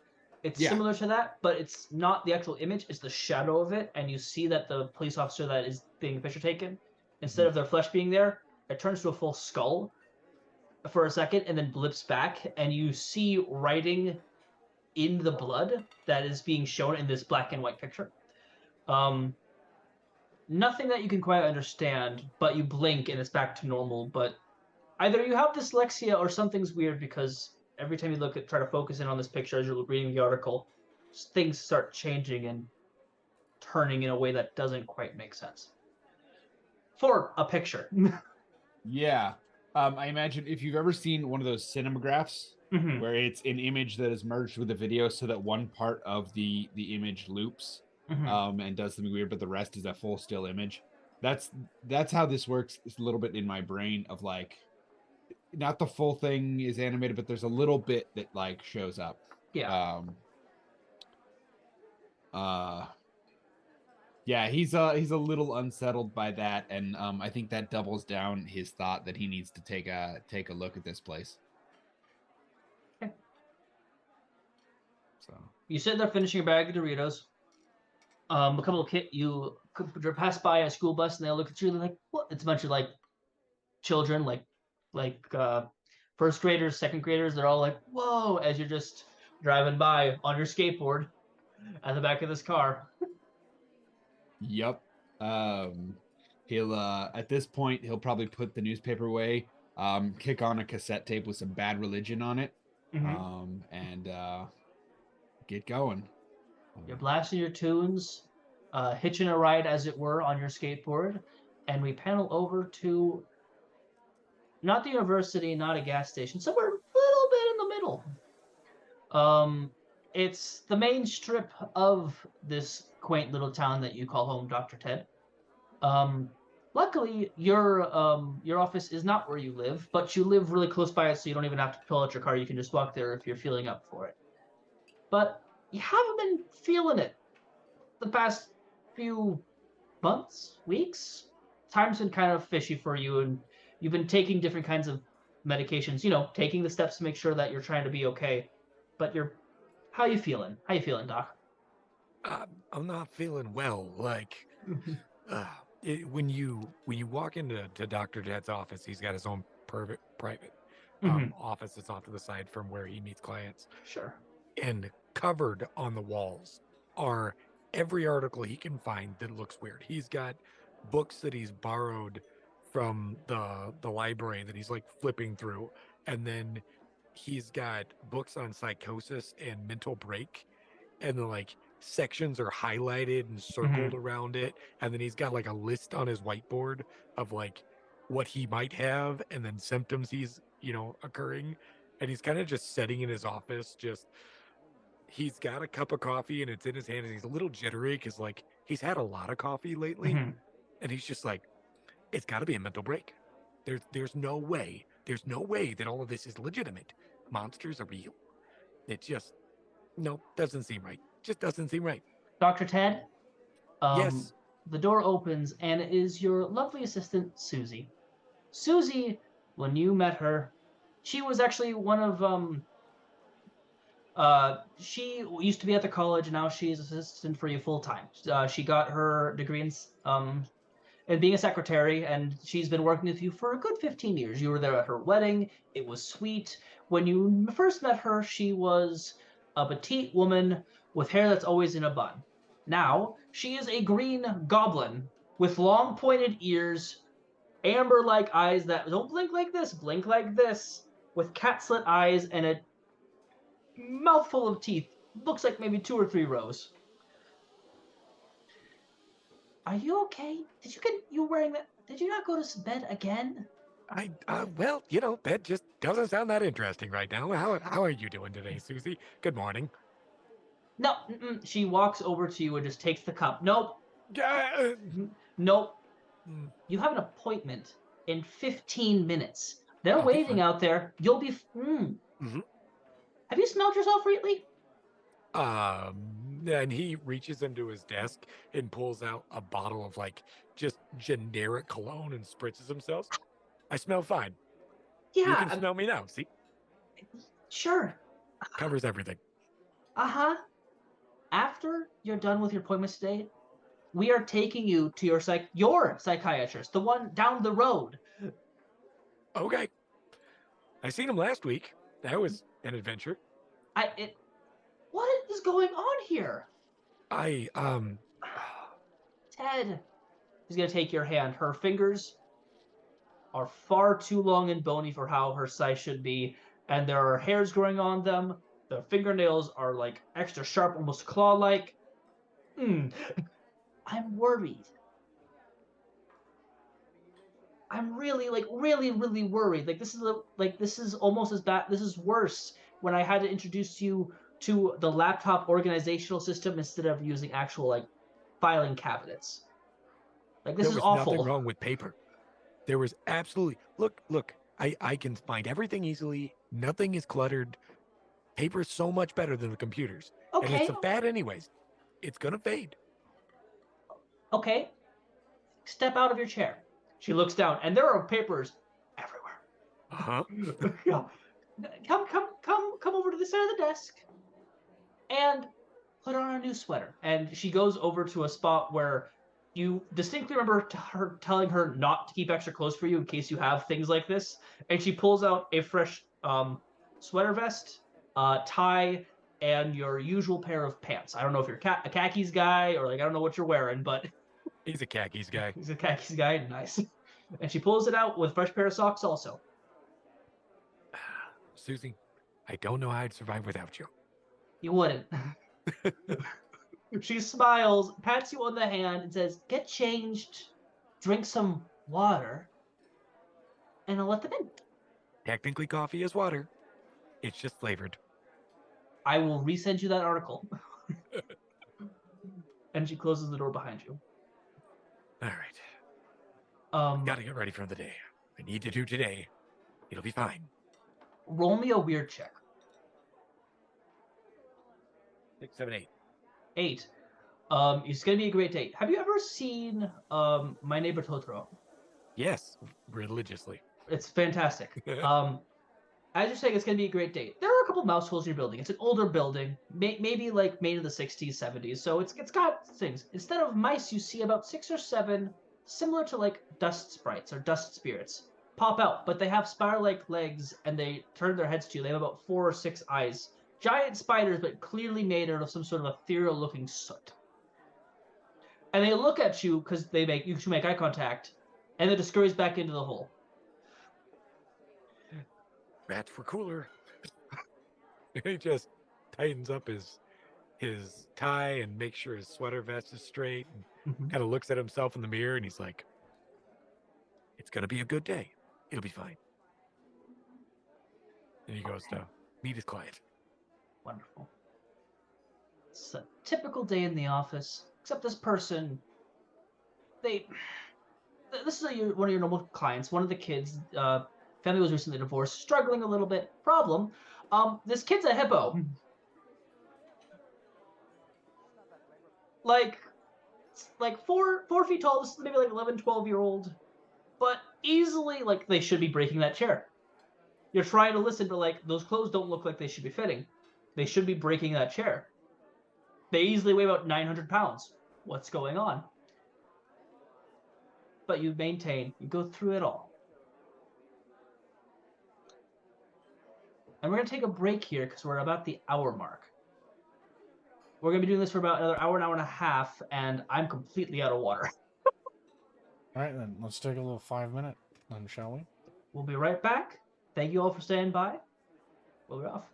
it's Yeah. similar to that, but it's not the actual image, it's the shadow of it, and you see that the police officer that is being picture taken, instead of their flesh being there, it turns to a full skull for a second and then blips back, and you see writing in the blood that is being shown in this black and white picture. Nothing that you can quite understand, but you blink and it's back to normal. But either you have dyslexia or something's weird, because every time you try to focus in on this picture as you're reading the article, things start changing and turning in a way that doesn't quite make sense for a picture. yeah. I imagine if you've ever seen one of those cinemagraphs Mhm. where it's an image that is merged with the video so that one part of the image loops Mhm. and does something weird, but the rest is a full still image. That's how this works. It's a little bit in my brain of like, not the full thing is animated, but there's a little bit that like shows up. Yeah. Yeah, he's a little unsettled by that, and I think that doubles down his thought that he needs to take a look at this place. Okay. So You sit there finishing your bag of Doritos. A couple of you pass by a school bus and they all look at you and they're like, "What?" It's a bunch of like children, like first graders, second graders. They're all like, "Whoa!" As you're just driving by on your skateboard at the back of this car. Yep. He'll at this point he'll probably put the newspaper away, kick on a cassette tape with some Bad Religion on it, and get going. You're blasting your tunes, hitching a ride, as it were, on your skateboard, and we panel over to not the university, not a gas station, somewhere a little bit in the middle. It's the main strip of this quaint little town that you call home, Dr. Ted. Um, Luckily, your office is not where you live, but you live really close by it, so you don't even have to pull out your car. You can just walk there if you're feeling up for it. But you haven't been feeling it the past few months, weeks. Time's been kind of fishy for you, and you've been taking different kinds of medications. You know, taking the steps to make sure that you're trying to be okay. But how you feeling? How you feeling, Doc? I'm not feeling well. Like, when you walk into Dr. Ted's office, he's got his own private office that's off to the side from where he meets clients. Sure. And covered on the walls are every article he can find that looks weird. He's got books that he's borrowed from the library that he's like flipping through, and then he's got books on psychosis and mental break, and the like sections are highlighted and circled around it, and then he's got like a list on his whiteboard of like what he might have and then symptoms he's occurring, and he's kind of just sitting in his office. Just he's got a cup of coffee and it's in his hand, and he's a little jittery because like he's had a lot of coffee lately, and he's just like, it's got to be a mental break. There's no way that all of this is legitimate. Monsters are real. It just doesn't seem right. Just doesn't seem right. Dr. Ted? Yes. The door opens, and it is your lovely assistant, Susie. Susie, when you met her, she was actually one of, she used to be at the college, and now she's assistant for you full-time. She got her degree in being a secretary, and she's been working with you for a good 15 years. You were there at her wedding. It was sweet. When you first met her, she was a petite woman with hair that's always in a bun. Now, she is a green goblin with long pointed ears, amber-like eyes that don't blink like this, with cat-slit eyes and a mouthful of teeth. Looks like maybe 2 or 3 rows. Are you okay? You wearing that? Did you not go to bed again? Well, bed just doesn't sound that interesting right now. How are you doing today, Susie? Good morning. No, she walks over to you and just takes the cup. Nope. Uh, Nope. You have an appointment in 15 minutes. They're I'll be waiting fine. out there. You'll be. Have you smelled yourself lately? And he reaches into his desk and pulls out a bottle of like just generic cologne and spritzes himself. I smell fine. Yeah. You can smell me now. See, Sure. covers everything. After you're done with your appointments today, we are taking you to your psychiatrist, the one down the road. Okay. I seen him last week. That was an adventure. What is going on here? Ted. She's gonna take your hand. Her fingers are far too long and bony for how her size should be, and there are hairs growing on them. The fingernails are like extra sharp, almost claw-like. I'm worried. I'm really worried. This is almost as bad. This is worse when I had to introduce you to the laptop organizational system instead of using actual like filing cabinets. This is awful. There was nothing wrong with paper. There was absolutely look. I can find everything easily. Nothing is cluttered. Paper is so much better than the computers. Okay. And it's a fad anyways. It's gonna fade. Okay. Step out of your chair. She looks down, and there are papers everywhere. Yeah. Come over to the side of the desk and put on a new sweater. And she goes over to a spot where you distinctly remember her telling her not to keep extra clothes for you in case you have things like this. And she pulls out a fresh sweater vest, tie, and your usual pair of pants. I don't know if you're a khakis guy or I don't know what you're wearing, but he's a khakis guy. He's a khakis guy. Nice. And she pulls it out with a fresh pair of socks also. Susie, I don't know how I'd survive without you. You wouldn't. She smiles, pats you on the hand, and says, "Get changed, drink some water, and I'll let them in." Technically, coffee is water. It's just flavored. I will resend you that article. And she closes the door behind you. All right. Um, Gotta get ready for the day. I need to do today. It'll be fine. roll me a weird check. 6, 7, 8. 8. It's gonna be a great date. Have you ever seen My Neighbor Totoro? Yes, religiously. It's fantastic. As you're saying, it's gonna be a great date. There are a couple mouse holes in your building. It's an older building, maybe like made in the 60s, 70s. So it's got things. Instead of mice, you see about 6 or 7, similar to like dust sprites or dust spirits, pop out. But they have spider-like legs, and they turn their heads to you. They have about 4 or 6 eyes. Giant spiders, but clearly made out of some sort of ethereal-looking soot. And they look at you because you two make eye contact, and then just scurries back into the hole. Rats were cooler. He just tightens up his tie and makes sure his sweater vest is straight, and Mhm. kind of looks at himself in the mirror, and he's like, "It's gonna be a good day. It'll be fine." And he goes to meet his client. Wonderful. It's a typical day in the office, except this person, this is one of your normal clients, one of the kids, family was recently divorced, struggling a little bit. Problem, this kid's a hippo. Like, 4 feet tall, this is maybe like 11, 12-year-old, but easily, like, they should be breaking that chair. You're trying to listen, but like, those clothes don't look like they should be fitting. They should be breaking that chair. They easily weigh about 900 pounds. What's going on? But you go through it all. And we're going to take a break here because we're about the hour mark. We're going to be doing this for about another hour and a half, and I'm completely out of water. All right, then let's take a little 5-minute, then, shall we? We'll be right back. Thank you all for staying by. We'll be off.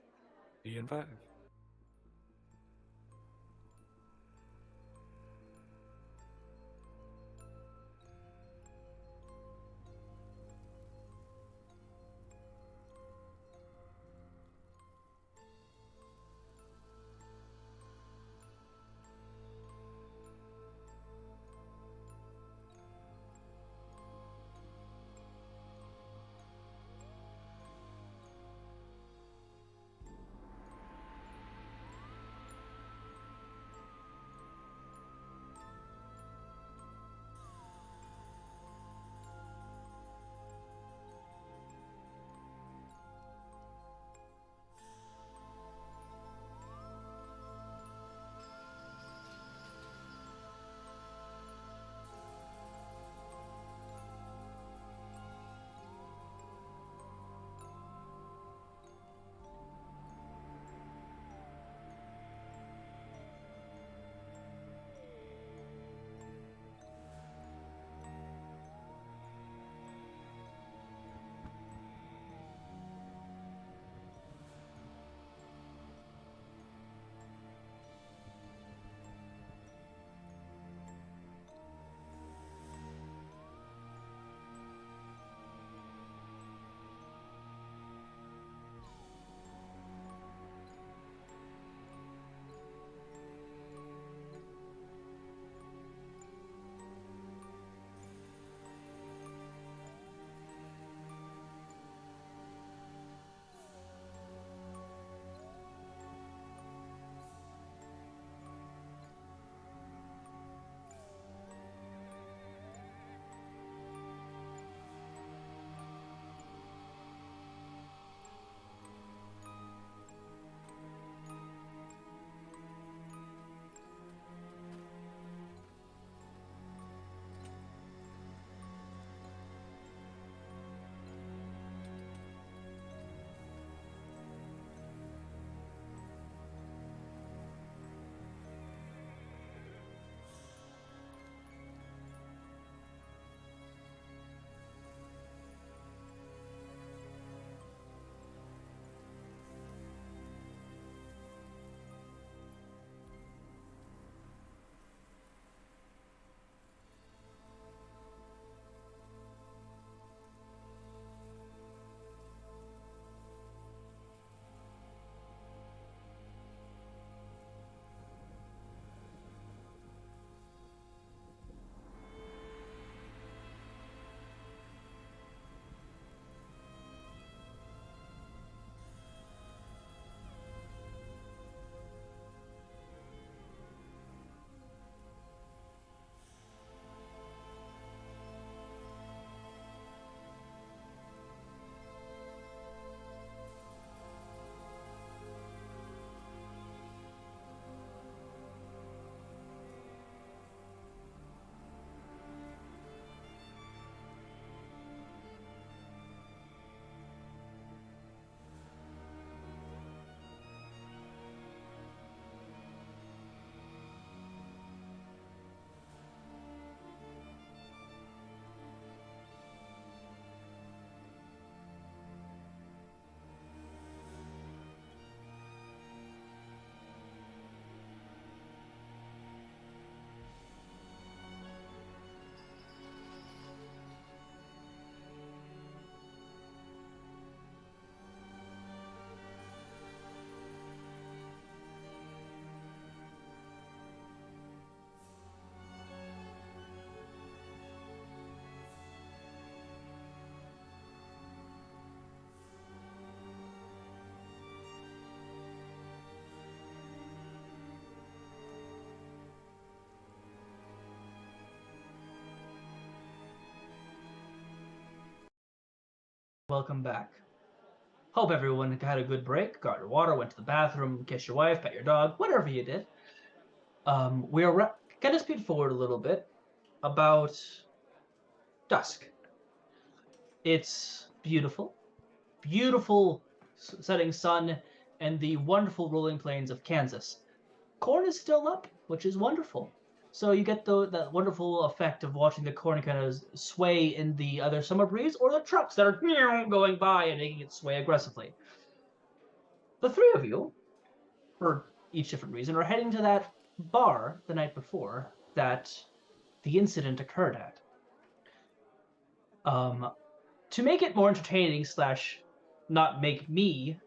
See you in 5. welcome back. Hope everyone had a good break, got your water, went to the bathroom, kissed your wife, pet your dog, whatever you did. We are gonna speed forward a little bit about dusk. It's beautiful, beautiful setting sun, and the wonderful rolling plains of Kansas. Corn is still up, which is wonderful. So you get that wonderful effect of watching the corn kind of sway in the either summer breeze or the trucks that are going by and making it sway aggressively. The three of you, for each different reason, are heading to that bar the night before that the incident occurred at. To make it more entertaining / not make me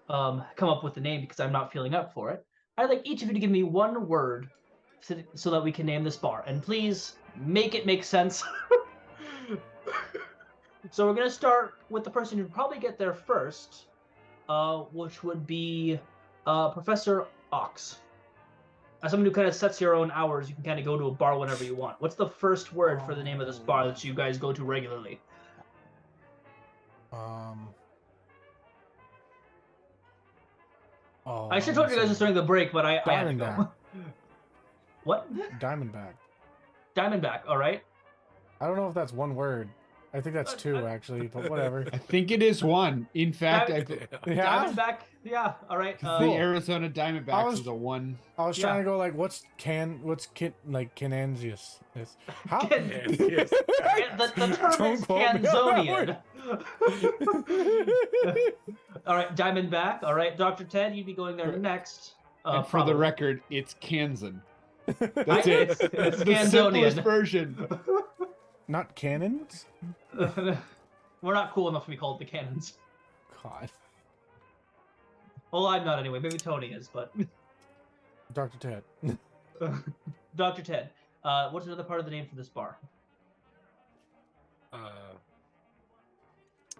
come up with the name because I'm not feeling up for it, I'd like each of you to give me one word so that we can name this bar. And please make it make sense. So we're going to start with the person who'd probably get there first, which would be Professor Ox. As someone who kind of sets your own hours, you can kind of go to a bar whenever you want. What's the first word for the name of this bar that you guys go to regularly? I should have told you guys this during the break, but I had to go. What? Diamondback. Diamondback, all right. I don't know if that's one word. I think that's two, actually, but whatever. I think it is one. In fact, Diamondback, yeah, all right. The Arizona Diamondbacks is a one. I was trying to go like, what's Canansius? How? The term is Canzonian. All right, Diamondback. All right, Dr. Ted, you'd be going there next. And for the record, it's Kansan. That's it. It's the Canzonian. Simplest version. Not cannons? We're not cool enough to be called the Cannons. God. Well, I'm not anyway. Maybe Tony is, but... Dr. Ted. Dr. Ted, what's another part of the name for this bar?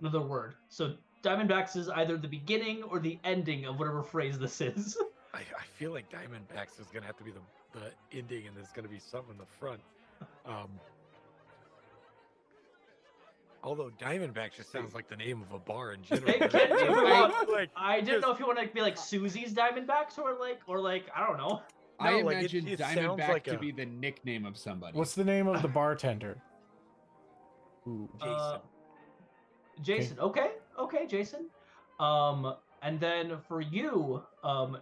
Another word. So Diamondbacks is either the beginning or the ending of whatever phrase this is. I feel like Diamondbacks is going to have to be the ending, and there's going to be something in the front. Although Diamondbacks just sounds like the name of a bar in general. I didn't know if you want to be like Susie's Diamondbacks or like I don't know. I imagine Diamondback to be the nickname of somebody. What's the name of the bartender? Ooh, Jason. Okay, Jason. And then for you,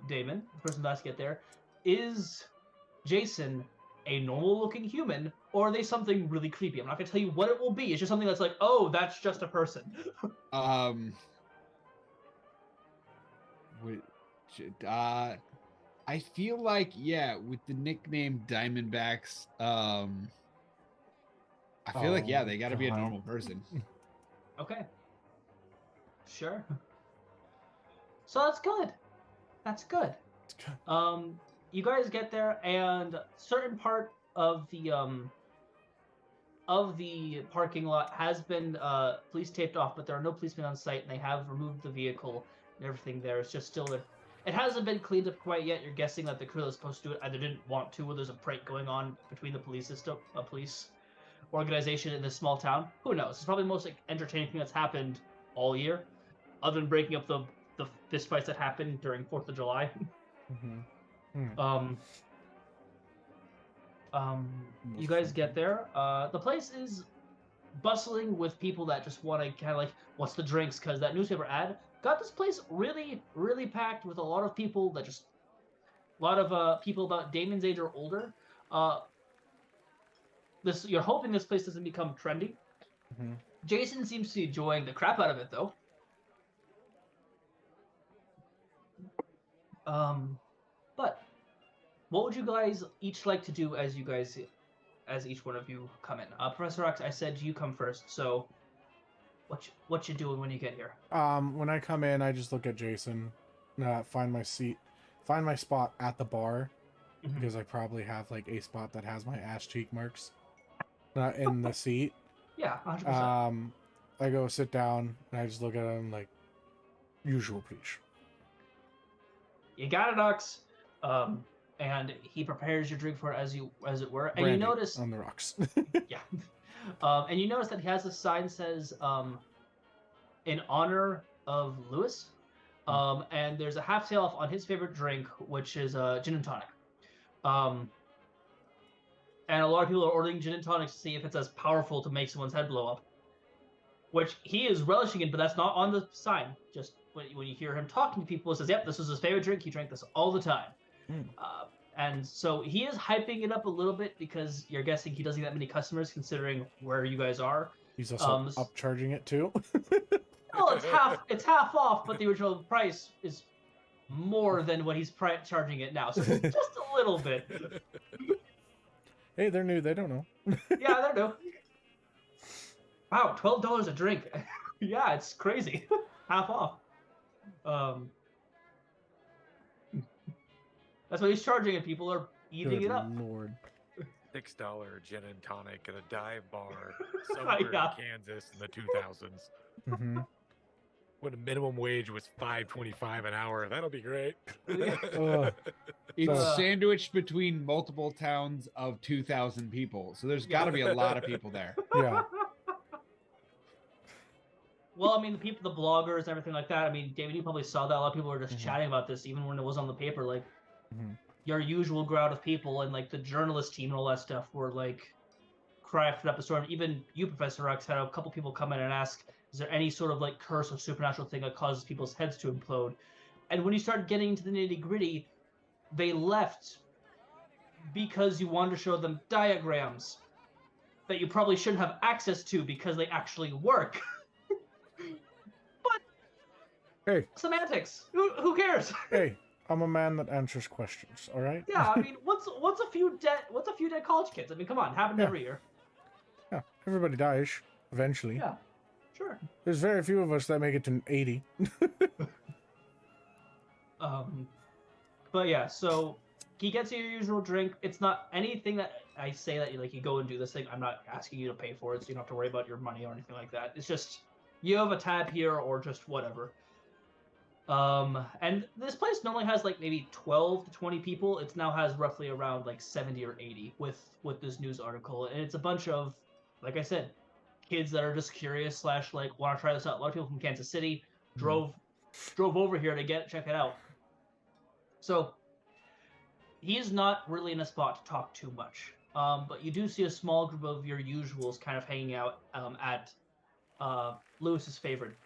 Damon, the person that's get there, is Jason a normal-looking human, or are they something really creepy? I'm not gonna tell you what it will be. It's just something that's like, oh, that's just a person. I feel like, yeah, with the nickname Diamondbacks, I feel like, yeah, they got to be a normal person. Okay. Sure. So that's good. That's good. You guys get there, and certain part of the parking lot has been police taped off, but there are no policemen on site, and they have removed the vehicle and everything there. It's just still there. It hasn't been cleaned up quite yet. You're guessing that the crew that's supposed to do it either didn't want to, or there's a prank going on between the police organization in this small town. Who knows? It's probably the most entertaining thing that's happened all year, other than breaking up the fist fights that happened during 4th of July. You guys get there. The place is bustling with people that just want to kind of like, what's the drinks? Because that newspaper ad got this place really, really packed with a lot of people that just, a lot of people about Damon's age or older. You're hoping this place doesn't become trendy. Jason seems to be enjoying the crap out of it, though. But what would you guys each like to do as each one of you come in? Professor X, I said you come first, so what you doing when you get here? When I come in, I just look at Jason, find my spot at the bar, because I probably have like a spot that has my ass cheek marks in the seat. Yeah, 100%. I go sit down and I just look at him like, usual, please. You got it, Ox. And he prepares your drink for it as it were. And Brandy you notice on the rocks. yeah. And you notice that he has a sign that says in honor of Lewis. And there's a half sale off on his favorite drink, which is gin and tonic. And a lot of people are ordering gin and tonic to see if it's as powerful to make someone's head blow up, which he is relishing in, but that's not on the sign. Just when you hear him talking to people, it says, yep, this was his favorite drink. He drank this all the time. And so he is hyping it up a little bit because you're guessing he doesn't get that many customers considering where you guys are. He's also upcharging it too. Well, it's half off, but the original price is more than what he's charging it now. So just a little bit. Hey, they're new. They don't know. Yeah, they're new. Wow, $12 a drink. Yeah, it's crazy. Half off. That's what he's charging, and people are eating Good it up. Lord. $6 gin and tonic at a dive bar somewhere in Kansas in the 2000s. Mm-hmm. When the minimum wage was $5.25 an hour, that'll be great. It's sandwiched between multiple towns of 2,000 people, so there's got to be a lot of people there. Yeah. Well, I mean, the bloggers, everything like that. I mean, David, you probably saw that. A lot of people were just chatting about this, even when it was on the paper. Like, your usual crowd of people and like the journalist team and all that stuff were like crafted up a story. Even you, Professor X, had a couple people come in and ask, is there any sort of like curse or supernatural thing that causes people's heads to implode? And when you start getting into the nitty gritty, they left because you wanted to show them diagrams that you probably shouldn't have access to because they actually work. But hey, semantics. Who cares? Hey, I'm a man that answers questions. All right. Yeah, I mean, what's a few dead college kids? I mean, come on, happens every year. Yeah, everybody dies eventually. Yeah, sure. There's very few of us that make it to 80. But yeah, so he gets you your usual drink. It's not anything that I say that you go and do this thing. I'm not asking you to pay for it, so you don't have to worry about your money or anything like that. It's just you have a tab here or just whatever. And this place normally has like maybe 12 to 20 people. It now has roughly around like 70 or 80 with this news article, and it's a bunch of, like I said, kids that are just curious / like want to try this out. A lot of people from Kansas City drove over here to check it out. So he is not really in a spot to talk too much. But you do see a small group of your usuals kind of hanging out at Lewis's favorite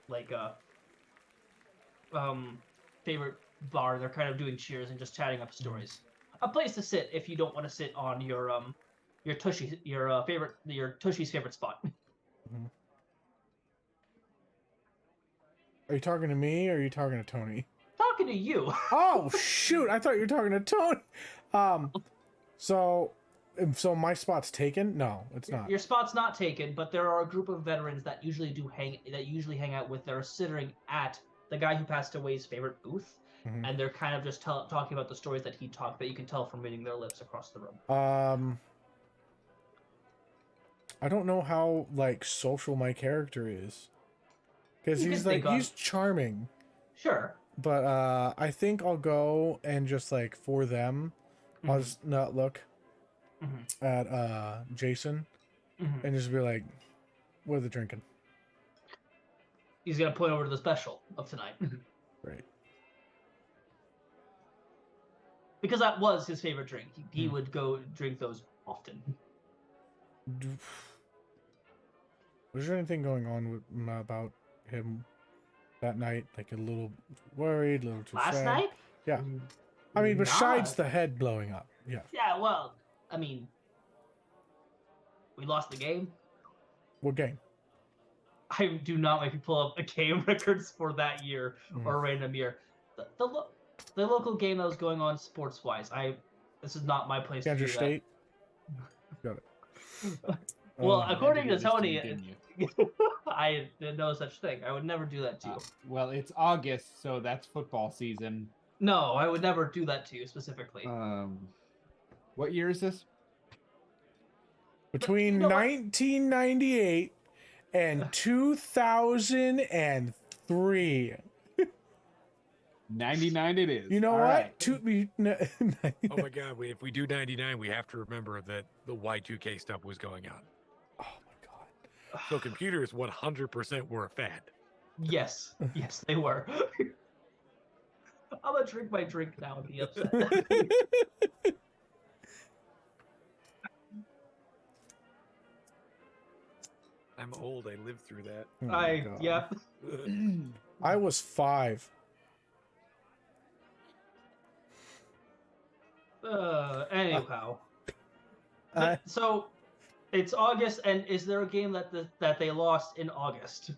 favorite bar. They're kind of doing cheers and just chatting up stories. A place to sit if you don't want to sit on your Tushy's favorite spot. Are you talking to me or are you talking to Tony? Talking to you. Oh shoot! I thought you were talking to Tony. So my spot's taken? No, it's not. Your spot's not taken, but there are a group of veterans that usually hang out with. They're sitting at the guy who passed away's favorite booth, and they're kind of just talking about the stories that he talked. That you can tell from reading their lips across the room. I don't know how social my character is, because he's charming. Sure. But I think I'll go and just for them, I'll just not look at Jason and just be like, what are they drinking? He's gonna point over to the special of tonight. Right. Because that was his favorite drink. He would go drink those often. Was there anything going on about him that night? Like a little worried, a little too sad? Last night? Yeah. I mean, besides the head blowing up. Yeah. Yeah, well, I mean, we lost the game. What game? I do not make you pull up a game records for that year or a random year. The local game that was going on sports-wise. This is not my place Kansas to do State? Got it. Well, according to Tony, I didn't know such thing. I would never do that to you. Well, it's August, so that's football season. No, I would never do that to you specifically. What year is this? Between 1998 and 2003. 99 it is. You know All what? right. Oh my god, if we do 99, we have to remember that the Y2K stuff was going on. Oh my god. So computers 100% were a fad. Yes, yes, they were. I'm gonna drink my drink now and be upset. I'm old. I lived through that. Oh my God. Yeah. I was 5. Anyhow, I, so it's August, and is there a game that they lost in August?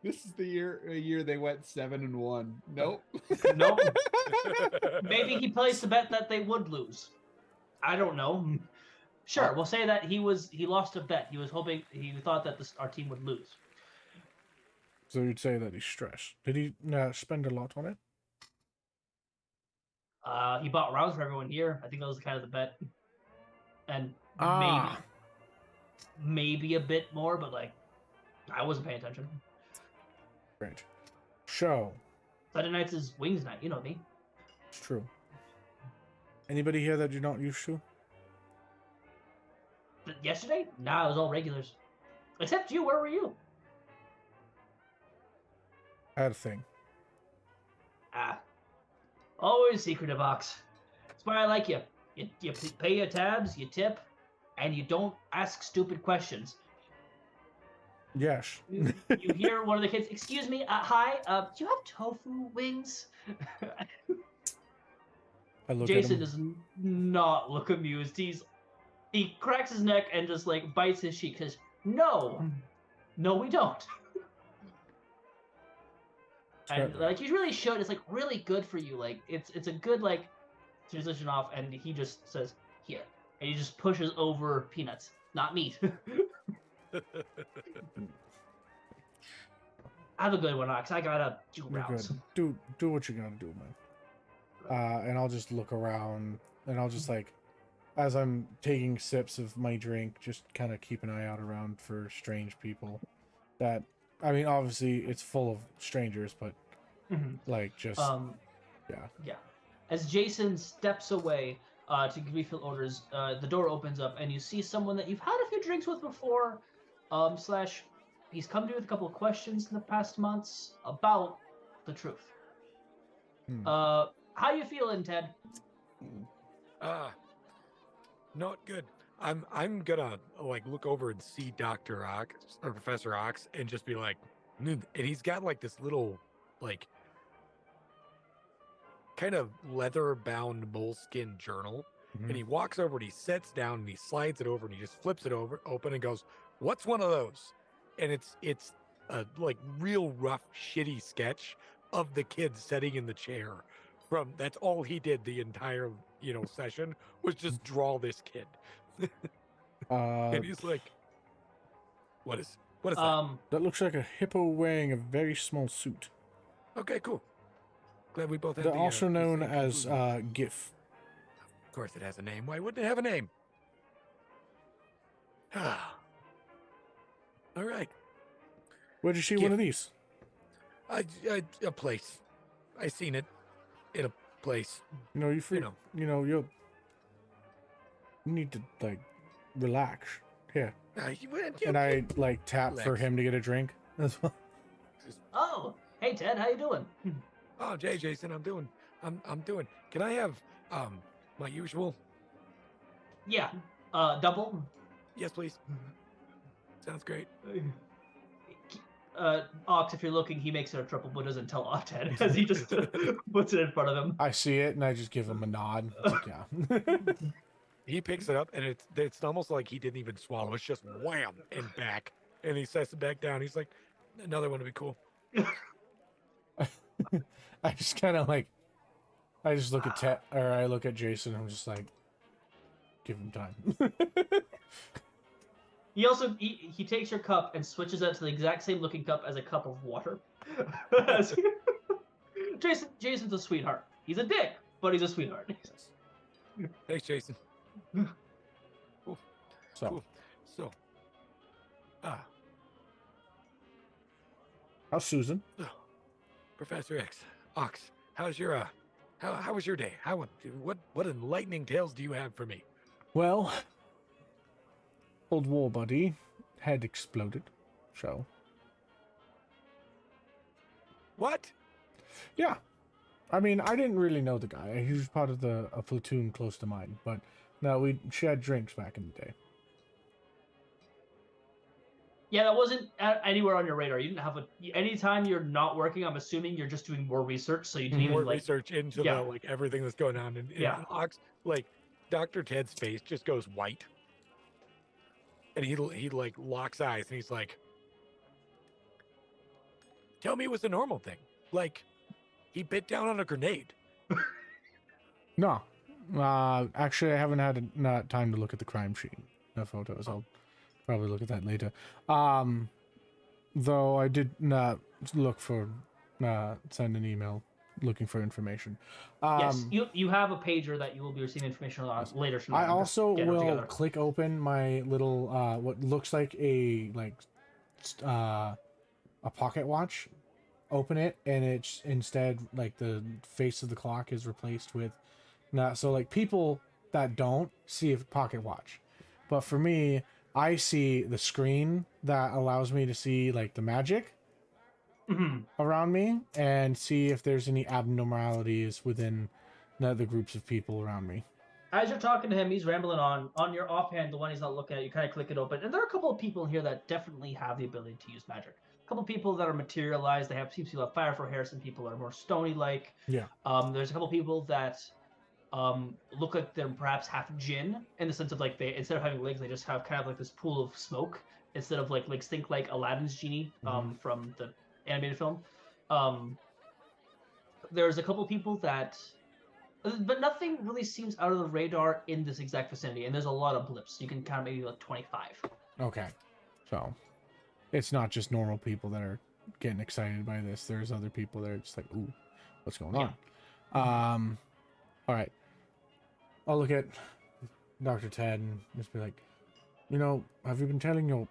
This is the year they went 7-1. Nope. Nope. Maybe he placed a bet that they would lose. I don't know. Sure, we'll say that he lost a bet. He thought that our team would lose. so you'd say that he's stressed. Did he spend a lot on it? He bought rounds for everyone here. I think that was kind of the bet, and maybe a bit more, but like I wasn't paying attention. Great. Show. Sunday nights is wings night. You know me. It's true. Anybody here that you're not used to? But yesterday? Nah, it was all regulars. Except you. Where were you? I had a thing. Always secretive, Ox. That's why I like you. You pay your tabs, you tip, and you don't ask stupid questions. Yes. You hear one of the kids, "Excuse me, hi, do you have tofu wings?" I look Jason at him. does not look amused. He cracks his neck and just like bites his cheek because no, we don't. And like you really should. It's like really good for you. Like it's a good like transition off. And he just says here, and he just pushes over peanuts, not meat. Have a good one, Ox. I gotta do You're rounds. good. Do what you gotta do, man. And I'll just look around, and I'll just like, as I'm taking sips of my drink, just kind of keep an eye out around for strange people. That, I mean, obviously it's full of strangers, but like just yeah. As Jason steps away to refill orders, the door opens up, and you see someone that you've had a few drinks with before. Slash, he's come to you with a couple of questions in the past months about the truth. How you feeling, Ted? Not good. I'm gonna like look over and see Dr. Ox or Professor Ox and just be like, and he's got like this little like kind of leather bound moleskin journal. And he walks over and he sits down and he slides it over and he just flips it open and goes, "What's one of those?" And it's a like real rough, shitty sketch of the kid sitting in the chair. That's all he did the entire session was just draw this kid. And he's like, what is that? That looks like a hippo wearing a very small suit. Okay, cool. Glad we both have They're the, also the known same as conclusion. GIF. Of course it has a name. Why wouldn't it have a name? All right. Where'd you see GIF. one of these? A place. I seen it in a place. You know, you need to like relax. Here. And I like tap for him to get a drink as well. Oh, hey Ted, how you doing? Oh, Jason, I'm doing. Can I have my usual? Yeah. Double. Yes, please. Sounds great. Ox, if you're looking, he makes it a triple, but doesn't tell Ted as he just puts it in front of him. I see it and I just give him a nod. Like, yeah. He picks it up and it's almost like he didn't even swallow. It's just wham and back, and he sets it back down. He's like, another one would be cool. I just kind of like, I just look at Ted, or I look at Jason. I'm just like, give him time. He also he takes your cup and switches it to the exact same looking cup as a cup of water. Jason's a sweetheart. He's a dick, but he's a sweetheart. Thanks, Jason. Cool. So, So, how's Susan? Professor Ox, how's your how was your day? What enlightening tales do you have for me? Well, old war buddy had exploded, so What? Yeah. I mean, I didn't really know the guy. He was part of a platoon close to mine, but no, we shared drinks back in the day. Yeah, that wasn't anywhere on your radar. You didn't have anytime you're not working, I'm assuming you're just doing more research, so you didn't More even like. research into Yeah. the like everything that's going on, and Yeah. Ox, like Dr. Ted's face just goes white, and he like locks eyes, and he's like, "Tell me it was a normal thing. Like he bit down on a grenade." No. Actually, I haven't had time to look at the crime scene. The photos. I'll probably look at that later. Though I did not look for, send an email looking for information. Yes, you have a pager that you will be receiving information on later tonight. I also Get it will together. click open my little, what looks like a pocket watch. Open it, and it's instead like the face of the clock is replaced with, so like people that don't see a pocket watch, but for me, I see the screen that allows me to see like the magic around me and see if there's any abnormalities within the groups of people around me. As you're talking to him, he's rambling on. On your offhand, the one he's not looking at, you kind of click it open, and there are a couple of people here that definitely have the ability to use magic. A couple of people that are materialized. They have seems to have fire for hair. Some people are more stony-like. Yeah. There's a couple of people that look like they're perhaps half djinn in the sense of like they instead of having legs, they just have kind of like this pool of smoke instead of like legs. Think like Aladdin's genie from the animated film. There's a couple of people that. But nothing really seems out of the radar in this exact vicinity, and there's a lot of blips. You can count maybe like 25. Okay. So it's not just normal people that are getting excited by this. There's other people that are just like, ooh, what's going on? All right. I'll look at Dr. Ted and just be like, have you been telling your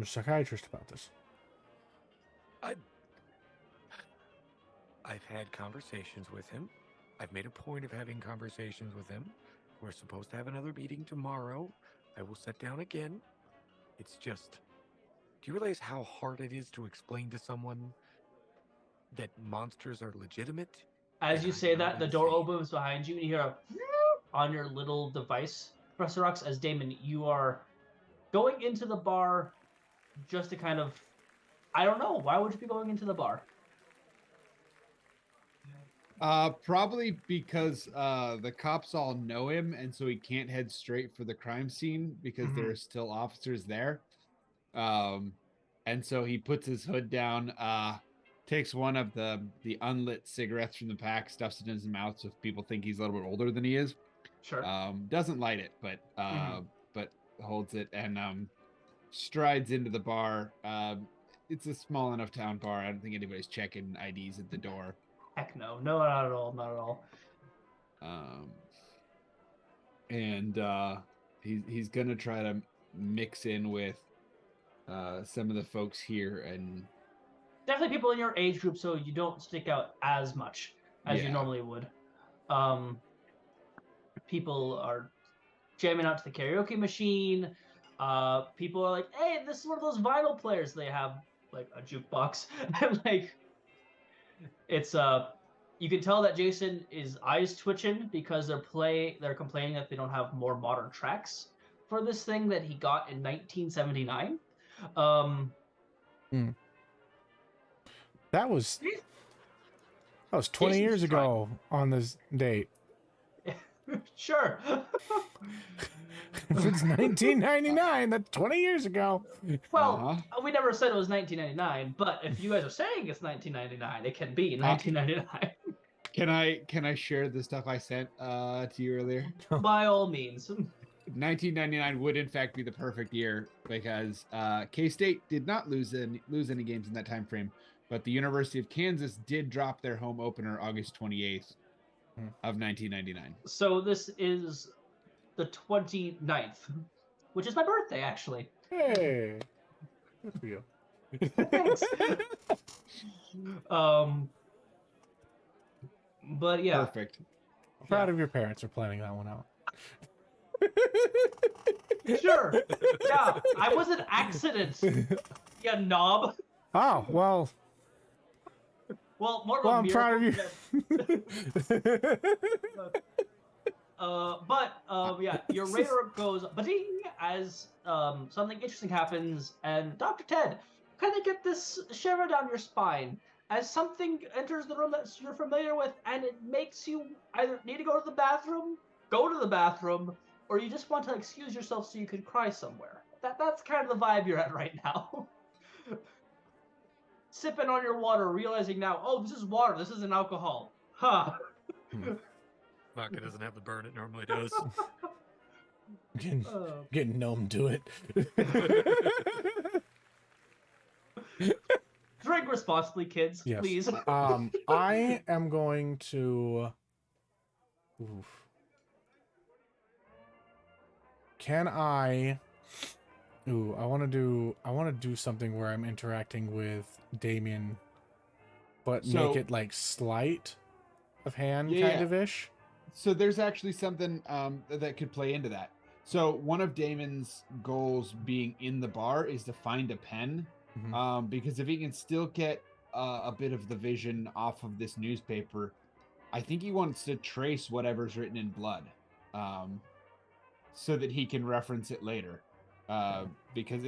psychiatrist about this? I've had conversations with him. I've made a point of having conversations with him. We're supposed to have another meeting tomorrow. I will sit down again. It's just, do you realize how hard it is to explain to someone that monsters are legitimate? As you say that, the door opens behind you, and you hear a on your little device, Professor Ox, as Damon, you are going into the bar just to kind of, I don't know, why would you be going into the bar? Probably because the cops all know him, and so he can't head straight for the crime scene because there are still officers there. And so he puts his hood down, takes one of the unlit cigarettes from the pack, stuffs it in his mouth so people think he's a little bit older than he is. Sure. Doesn't light it, but holds it and strides into the bar. It's a small enough town bar. I don't think anybody's checking IDs at the door. Heck no, not at all, not at all. He's gonna try to mix in with some of the folks here, and definitely people in your age group, so you don't stick out as much as you normally would. People are jamming out to the karaoke machine. People are like, "Hey, this is one of those vinyl players." They have like a jukebox, and like. It's you can tell that Jason is eyes twitching because they're complaining that they don't have more modern tracks for this thing that he got in 1979. That was 20 years ago on this date. Sure. If it's 1999, that's 20 years ago. Well, we never said it was 1999, but if you guys are saying it's 1999, it can be 1999. Can I share the stuff I sent to you earlier? By all means. 1999 would in fact be the perfect year because K-State did not lose any games in that time frame, but the University of Kansas did drop their home opener August 28th of 1999. So this is the 29th, which is my birthday, actually. Hey, good for you. Thanks. But yeah. Perfect. I'm proud of your parents for planning that one out. Sure. Yeah, I was an accident. You knob. Oh, well, Well, more of Well, a I'm proud of you. Yeah, your radar goes ba-ding as something interesting happens, and Dr. Ted, kind of get this shiver down your spine as something enters the room that you're familiar with, and it makes you either need to go to the bathroom, or you just want to excuse yourself so you can cry somewhere. That's kind of the vibe you're at right now. Sipping on your water, realizing now, oh, this is water, this isn't alcohol. Huh. Vodka doesn't have the burn it normally does. Getting numb to it. Drink responsibly, kids, Yes. please. I am going to. Oof. Can I? Ooh, I want to do something where I'm interacting with Damien, but make it like sleight of hand kind of ish. So there's actually something that could play into that. So one of Damon's goals being in the bar is to find a pen, because if he can still get a bit of the vision off of this newspaper, I think he wants to trace whatever's written in blood, so that he can reference it later. Because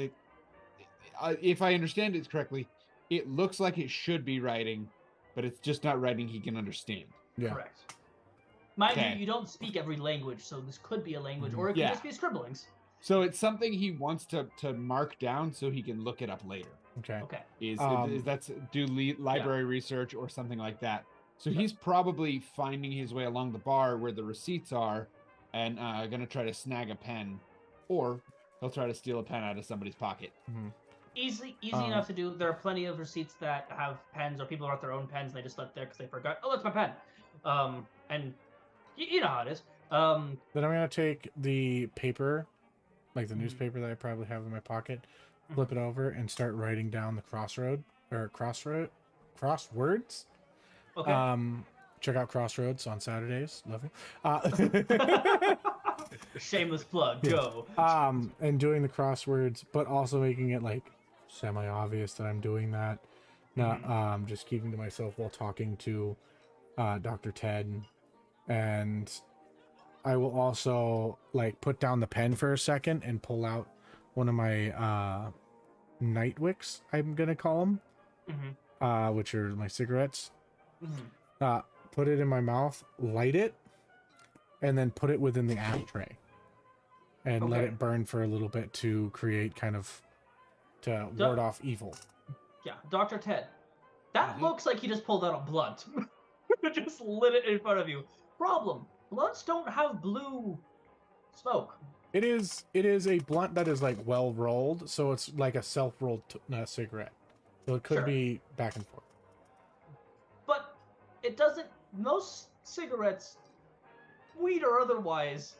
if I understand it correctly, it looks like it should be writing, but it's just not writing he can understand. Yeah. Correct. Mind you, you don't speak every language, so this could be a language, or it could just be scribblings. So it's something he wants to mark down so he can look it up later. Okay. Okay. That's library research or something like that. So he's probably finding his way along the bar where the receipts are, and gonna try to snag a pen, or he'll try to steal a pen out of somebody's pocket. Easy enough to do. There are plenty of receipts that have pens, or people wrote their own pens and they just left there because they forgot. Oh, that's my pen. And you know how it is. Then I'm gonna take the paper, like the newspaper that I probably have in my pocket, flip it over, and start writing down the crosswords. Okay. Check out Crossroads on Saturdays. Love you. Shameless plug. Go. And doing the crosswords, but also making it like semi-obvious that I'm doing that. Not just keeping to myself while talking to Dr. Ted. And I will also like put down the pen for a second and pull out one of my night wicks, I'm gonna call them, which are my cigarettes. Put it in my mouth, light it, and then put it within the ashtray and let it burn for a little bit to create kind of to ward off evil. Yeah, Dr. Ted. That looks like he just pulled out a blunt. Just lit it in front of you. Problem: blunts don't have blue smoke. It is a blunt that is like well rolled, so it's like a self-rolled cigarette. So it could be back and forth. But it doesn't. Most cigarettes, weed or otherwise,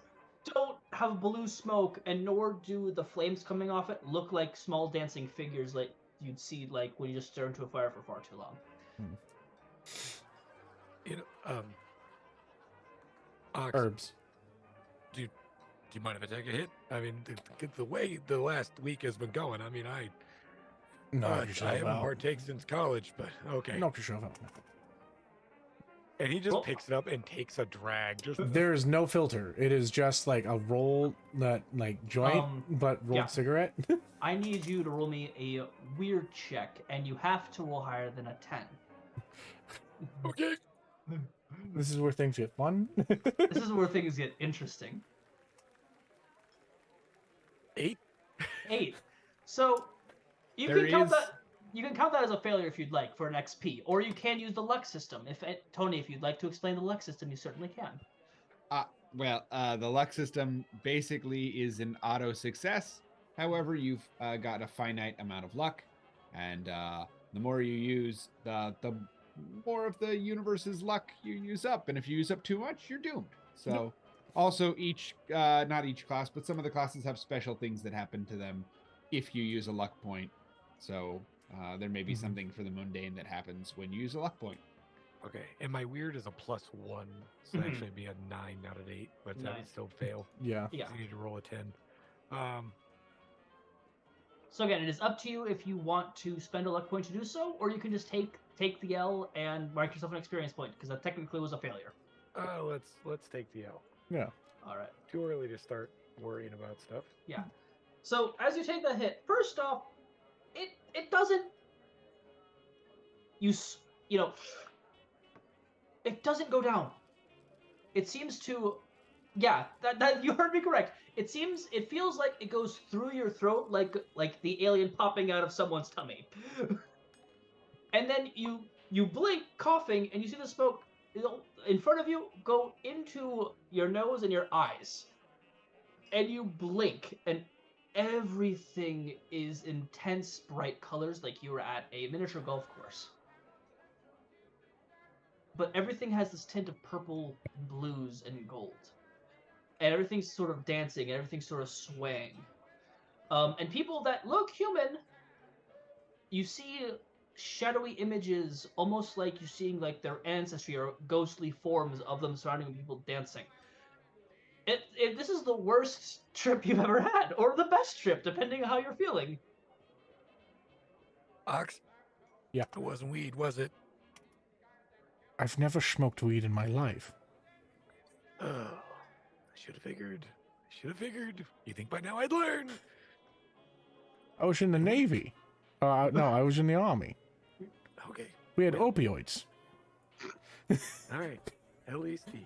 don't have blue smoke, and nor do the flames coming off it look like small dancing figures like you'd see like when you just stare into a fire for far too long. You know, Ox, Herbs. Do you mind if I take a hit? I mean, the way the last week has been going, I mean, I haven't partaken since college, but okay. Knock yourself out. And he just picks it up and takes a drag. There is no filter. It is just like a roll, that like joint, but rolled cigarette. I need you to roll me a weird check, and you have to roll higher than a 10. Okay. This is where things get fun. This is where things get interesting. 8. 8. So you can count that. You can count that as a failure if you'd like for an XP, or you can use the luck system. Tony, if you'd like to explain the luck system, you certainly can. The luck system basically is an auto success. However, you've got a finite amount of luck, and the more you use, the more of the universe's luck you use up. And if you use up too much, you're doomed. So, also not each class, but some of the classes have special things that happen to them if you use a luck point. So there may be something for the mundane that happens when you use a luck point. Okay, and my weird is a +1, so actually it'd be a 9 out of 8, but that would still fail. Yeah. You need to roll a 10. So again, it is up to you if you want to spend a luck point to do so, or you can just take take the L and mark yourself an experience point because that technically was a failure. Let's take the L. Yeah. All right. Too early to start worrying about stuff. Yeah. So as you take that hit, first off, it doesn't you know it doesn't go down. It seems to, yeah, that you heard me correct. It feels like it goes through your throat like the alien popping out of someone's tummy. And then you blink, coughing, and you see the smoke in front of you go into your nose and your eyes. And you blink, and everything is intense, bright colors like you were at a miniature golf course. But everything has this tint of purple, blues, and gold. And everything's sort of dancing, and everything's sort of swaying. And people that look human, you see shadowy images, almost like you're seeing like their ancestry or ghostly forms of them surrounding people dancing. This is the worst trip you've ever had, or the best trip, depending on how you're feeling. Ox? Yeah. It wasn't weed, was it? I've never smoked weed in my life. Oh, I should have figured. You think by now I'd learn? I was in the Navy. No, I was in the Army. Okay. We had opioids. All right. LSD.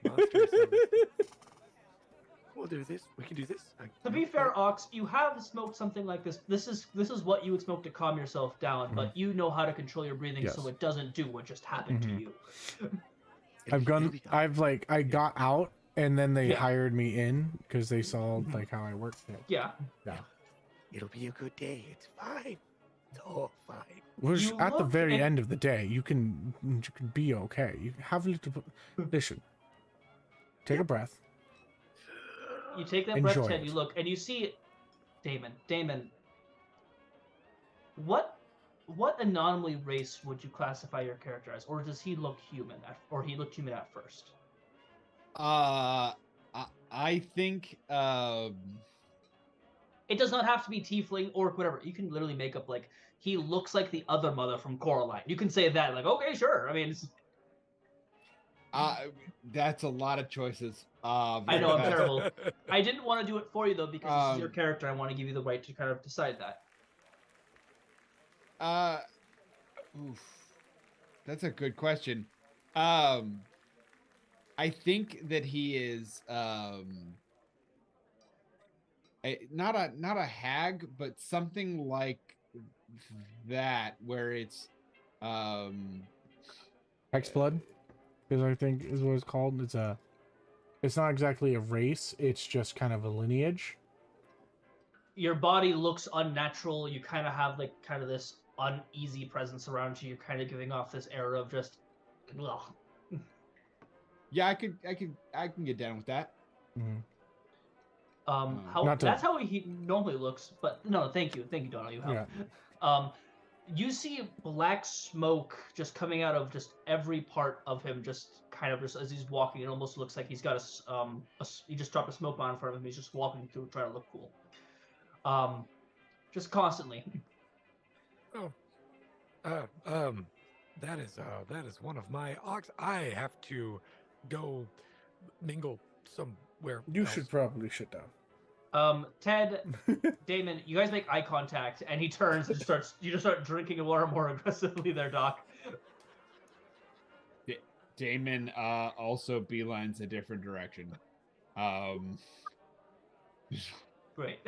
Monster service. We'll do this. We can do this. To be fair, Ox, you have smoked something like this. This is what you would smoke to calm yourself down, but you know how to control your breathing so it doesn't do what just happened to you. I got out and then they hired me in because they saw like how I worked there. Yeah. Yeah. It'll be a good day. It's fine. It's all fine. Which at the very end of the day, you can be okay. You have a little. Listen. Take a breath. You take that Enjoy breath, Ted. it. You look and you see Damon. Damon. What anomaly race would you classify your character as, or does he look human? Or he looked human at first? I think It does not have to be tiefling or whatever. You can literally make up like he looks like the other mother from Coraline. You can say that like, okay, sure. I mean, that's a lot of choices. I know I'm terrible. I didn't want to do it for you though because this is your character. I want to give you the right to kind of decide that. That's a good question. I think that he is not a hag, but something like that, where it's Hex blood, because I think is what it's called. It's not exactly a race. It's just kind of a lineage. Your body looks unnatural. You kind of have like kind of this uneasy presence around you. You're kind of giving off this air of just, ugh. Yeah, I can get down with that. Mm-hmm. That's how he normally looks. But no, thank you, Donald. You help. Yeah. You see black smoke just coming out of just every part of him, just kind of just as he's walking. It almost looks like he's got he just dropped a smoke bomb in front of him. He's just walking through, trying to look cool. Just constantly. That is one of my ox. I have to go mingle somewhere. You should probably sit down. Ted, Damon, you guys make eye contact, and he turns and you just start drinking water more aggressively there, Doc. Damon also beelines a different direction. Great.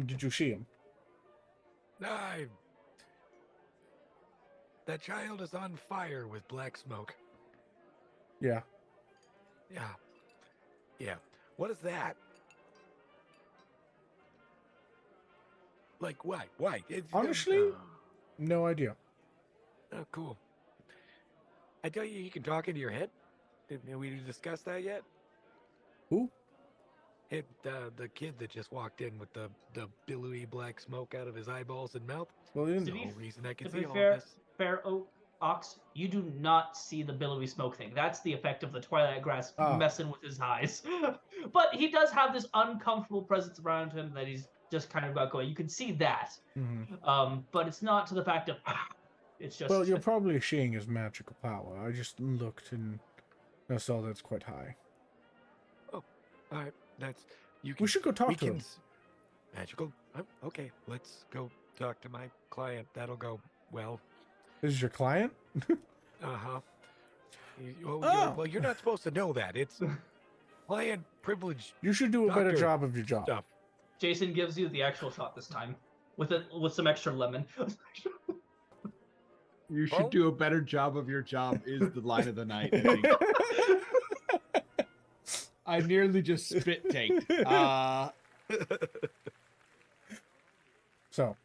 Did you see him? That child is on fire with black smoke. Yeah. Yeah. What is that? Like, why? Honestly, no idea. Oh, cool. I tell you can talk into your head. Did we discuss that yet? Who? The kid that just walked in with the billowy black smoke out of his eyeballs and mouth. Well, there's no reason I can see all fair, this. Fair Ox, you do not see the billowy smoke thing. That's the effect of the twilight grass messing with his eyes. But he does have this uncomfortable presence around him that he's just kind of got going. You can see that, but it's not to the fact of. It's just. Well, you're probably seeing his magical power. I just looked and I saw that's quite high. Oh, all right. That's you. We should go talk we to can him. Magical. Oh, okay, let's go talk to my client. That'll go well. This is your client? Uh-huh. Oh. Well, you're not supposed to know that. It's client privilege You should do a better doctor job of your job. stuff. Jason gives you the actual shot this time with some extra lemon. You should Well- do a better job of your job is the line of the night. I think. I nearly just spit taked. So,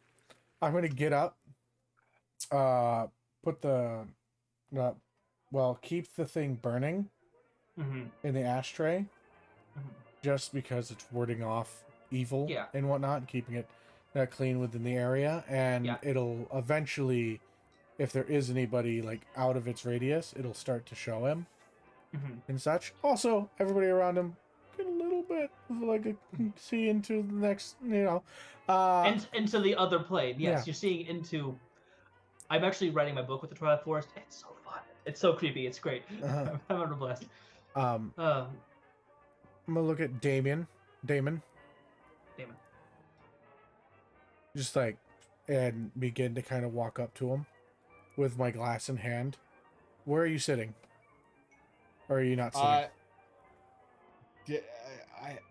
I'm gonna get up. Put the, keep the thing burning in the ashtray, just because it's warding off evil and whatnot, and keeping it clean within the area, and it'll eventually, if there is anybody like out of its radius, it'll start to show him and such. Also, everybody around him get a little bit of like a see into the next, and into the other plane. Yes, Yeah. you're seeing into. I'm actually writing my book with the Twilight Forest. It's so fun. It's so creepy. It's great. I'm having a blast. I'm gonna look at Damon. Just like, and begin to kind of walk up to him with my glass in hand. Where are you sitting? Or are you not sitting?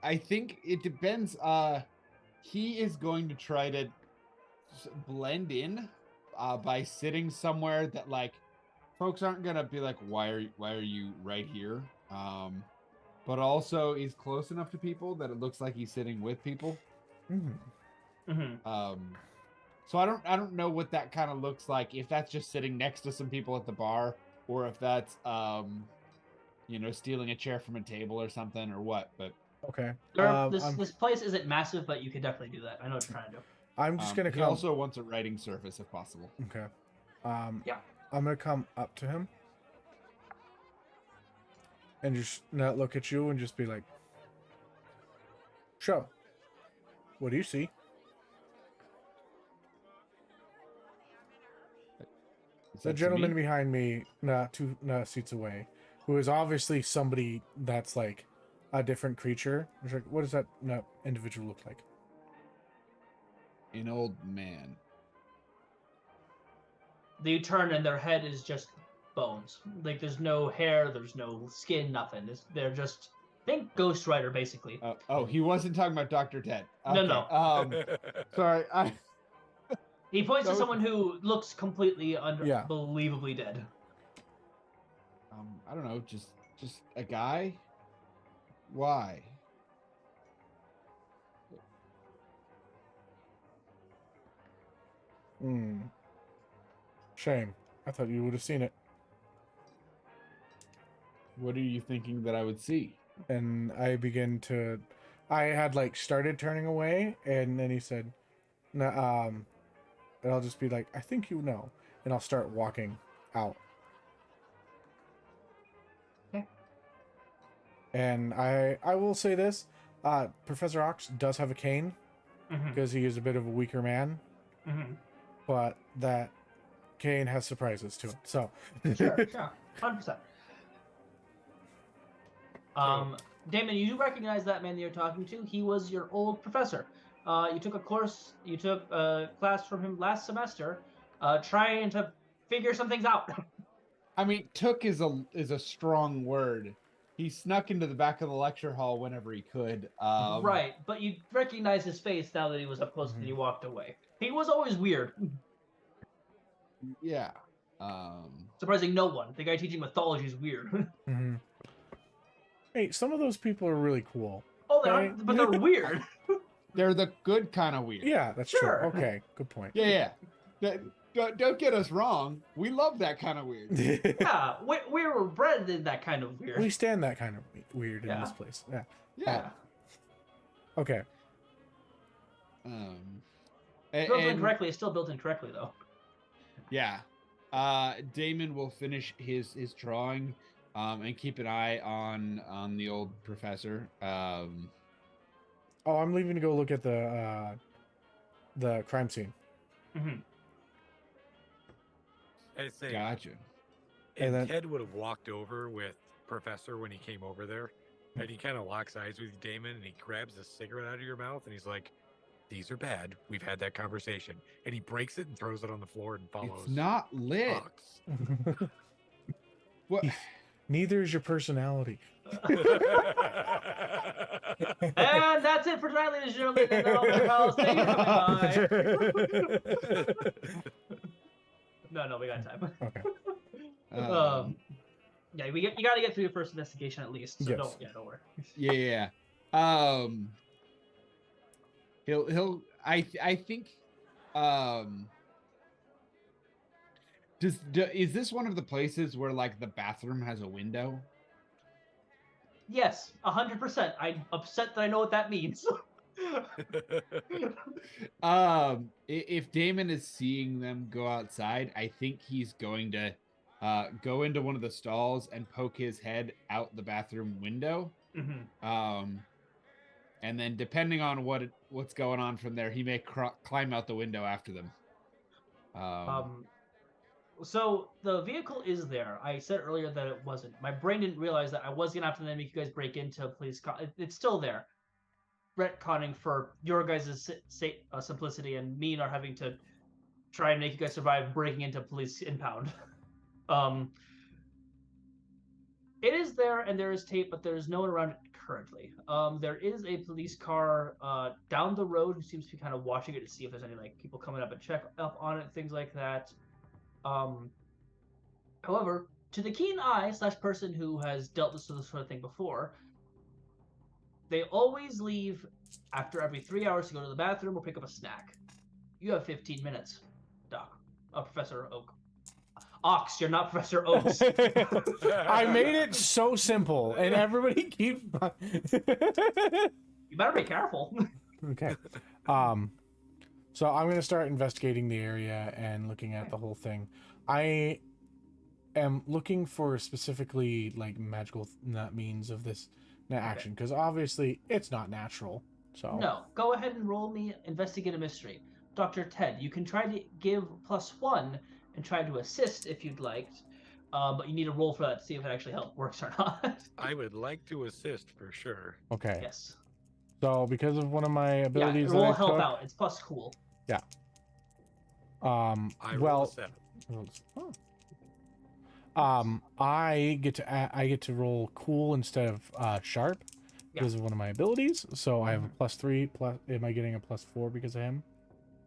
I think it depends. He is going to try to blend in by sitting somewhere that like folks aren't gonna be like, why are you right here? But also is close enough to people that it looks like he's sitting with people. So I don't know what that kind of looks like, if that's just sitting next to some people at the bar, or if that's stealing a chair from a table or something, or what. But okay. This place isn't massive, but you could definitely do that. I know what you're trying to do. I'm just gonna he come. also wants a writing surface if possible. Okay. Yeah. I'm gonna come up to him and just not look at you and just be like, "So, what do you see?" The gentleman behind me, two seats away, who is obviously somebody that's like a different creature. He's like, what does that individual look like? An old man. They turn and their head is just bones. Like there's no hair, there's no skin, nothing. They're just think Ghost Rider basically. He wasn't talking about Dr. Ted. Okay. No. Sorry, He points to someone who looks completely unbelievably dead. I don't know, just a guy. Why? Shame. I thought you would have seen it. What are you thinking that I would see? And I had like started turning away, and then he said, and I'll just be like, I think you know, and I'll start walking out. Okay. And I will say this, Professor Ox does have a cane, because he is a bit of a weaker man, but that cane has surprises to it. So sure, 100%. Damon, you do recognize that man that you're talking to. He was your old professor. You took a class from him last semester, trying to figure some things out. I mean, took is a strong word. He snuck into the back of the lecture hall whenever he could. Right, but you recognize his face now that he was up close and you walked away. He was always weird. Yeah. Surprising no one. The guy teaching mythology is weird. Hey, some of those people are really cool. Oh, but they're weird. They're the good kind of weird. Yeah, that's Sure. true. Okay, good point. Yeah. Don't get us wrong. We love that kind of weird. Yeah, we were bred in that kind of weird. We stand that kind of weird in this place. Yeah. Yeah. Okay. Built in correctly is still built in correctly, though. Yeah. Damon will finish his drawing, and keep an eye on the old professor. Oh, I'm leaving to go look at the the crime scene. Mm-hmm. I say, Gotcha. and And then- Ted would have walked over with Professor when he came over there, and he kind of locks eyes with Damon, and he grabs a cigarette out of your mouth, and he's like, "These are bad. We've had that conversation." And he breaks it and throws it on the floor and follows. It's not lit. Ox. What? Neither is your personality. And that's it for tonight, ladies and gentlemen. And all my pals. Thank you for coming by. No, we got time. Okay. Yeah, you got to get through your first investigation at least. So Yes. don't worry. Yeah. He'll. I think. Is this one of the places where like the bathroom has a window? Yes, 100%. I'm upset that I know what that means. If Damon is seeing them go outside, I think he's going to go into one of the stalls and poke his head out the bathroom window. Mm-hmm. And then depending on what's going on from there, he may climb out the window after them. So the vehicle is there. I said earlier that it wasn't. My brain didn't realize that I was gonna have to then make you guys break into a police car. It's still there. Retconning for your guys' simplicity, and me not having to try and make you guys survive breaking into police impound. It is there, and there is tape, but there is no one around it currently. There is a police car down the road who seems to be kind of watching it to see if there's any like people coming up and check up on it, things like that. However, to the keen eye / person who has dealt with this sort of thing before, they always leave after every 3 hours to go to the bathroom or pick up a snack. You have 15 minutes, Doc. Professor Oak. Ox, you're not Professor Oaks. I made it so simple, and everybody keeps. You better be careful. Okay. So I'm gonna start investigating the area and looking at the whole thing. I am looking for specifically like magical means of this action, because obviously it's not natural. So No, go ahead and roll me investigate a mystery. Dr. Ted, you can try to give +1 and try to assist if you'd like, but you need a roll for that to see if it actually works or not. I would like to assist for sure. okay. Yes. So because of one of my Yeah, abilities roll that I help took, out. It's plus cool. yeah. I roll Well, a 7. I get to roll cool instead of sharp because of one of my abilities. So I have a +3. Plus, am I getting a +4 because of him?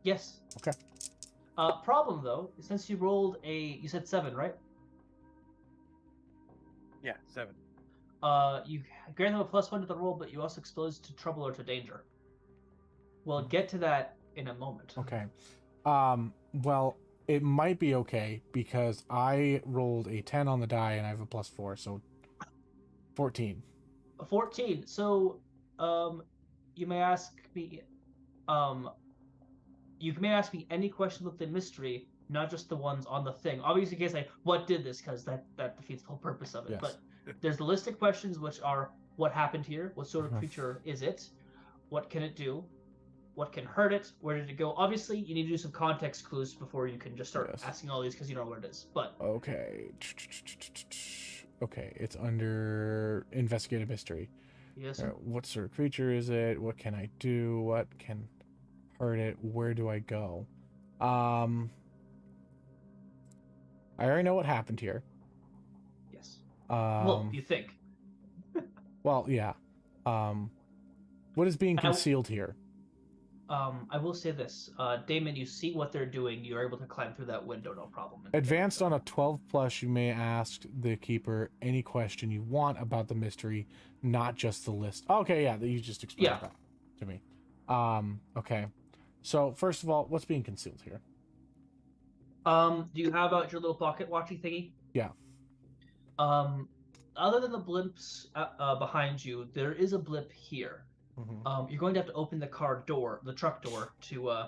Yes. Okay. Problem though, since you rolled you said 7, right? Yeah, 7. You grant them a +1 to the roll, but you also exposed to trouble or to danger. We'll get to that in a moment. Okay. Well, it might be okay because I rolled a 10 on the die and I have a +4, so 14. 14. So, you may ask me, any questions with the mystery, not just the ones on the thing. Obviously, you can say, "What did this?" Because that defeats the whole purpose of it. Yes. But there's the list of questions, which are: what happened here? What sort of creature is it? What can it do? What can hurt it? Where did it go? Obviously, you need to do some context clues before you can just start asking all these because you don't know what it is. But okay. Okay, it's under investigative mystery. yes, What sort of creature is it? What can I do? What can hurt it? Where do I go? I already know what happened here. yes. Well, you think. Well, yeah. What is being concealed here? I will say this, Damon. You see what they're doing. You're able to climb through that window, no problem. Advanced on a 12+, you may ask the keeper any question you want about the mystery, not just the list. Okay, yeah, you just explained that to me. Okay. So first of all, what's being concealed here? Do you have out your little pocket watchy thingy? Yeah. Other than the blimps behind you, there is a blip here. Mm-hmm. You're going to have to open the truck door, to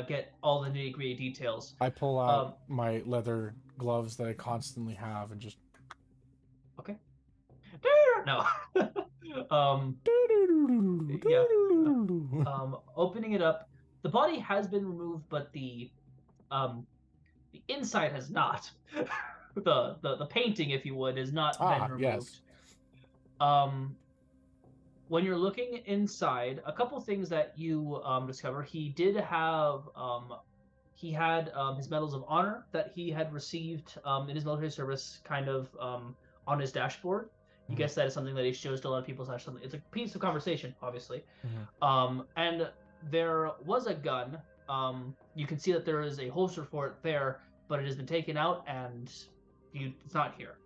get all the nitty-gritty details. I pull out my leather gloves that I constantly have and just. Okay. No. Yeah. Opening it up, The body has been removed, but the inside has not. the painting, if you would, has not been removed. Yes. When you're looking inside, a couple things that you discover. He did have he had his medals of honor that he had received in his military service, kind of on his dashboard. You guess that is something that he shows to a lot of people. It's a piece of conversation, obviously. And there was a gun. You can see that there is a holster for it there, but it has been taken out and it's not here.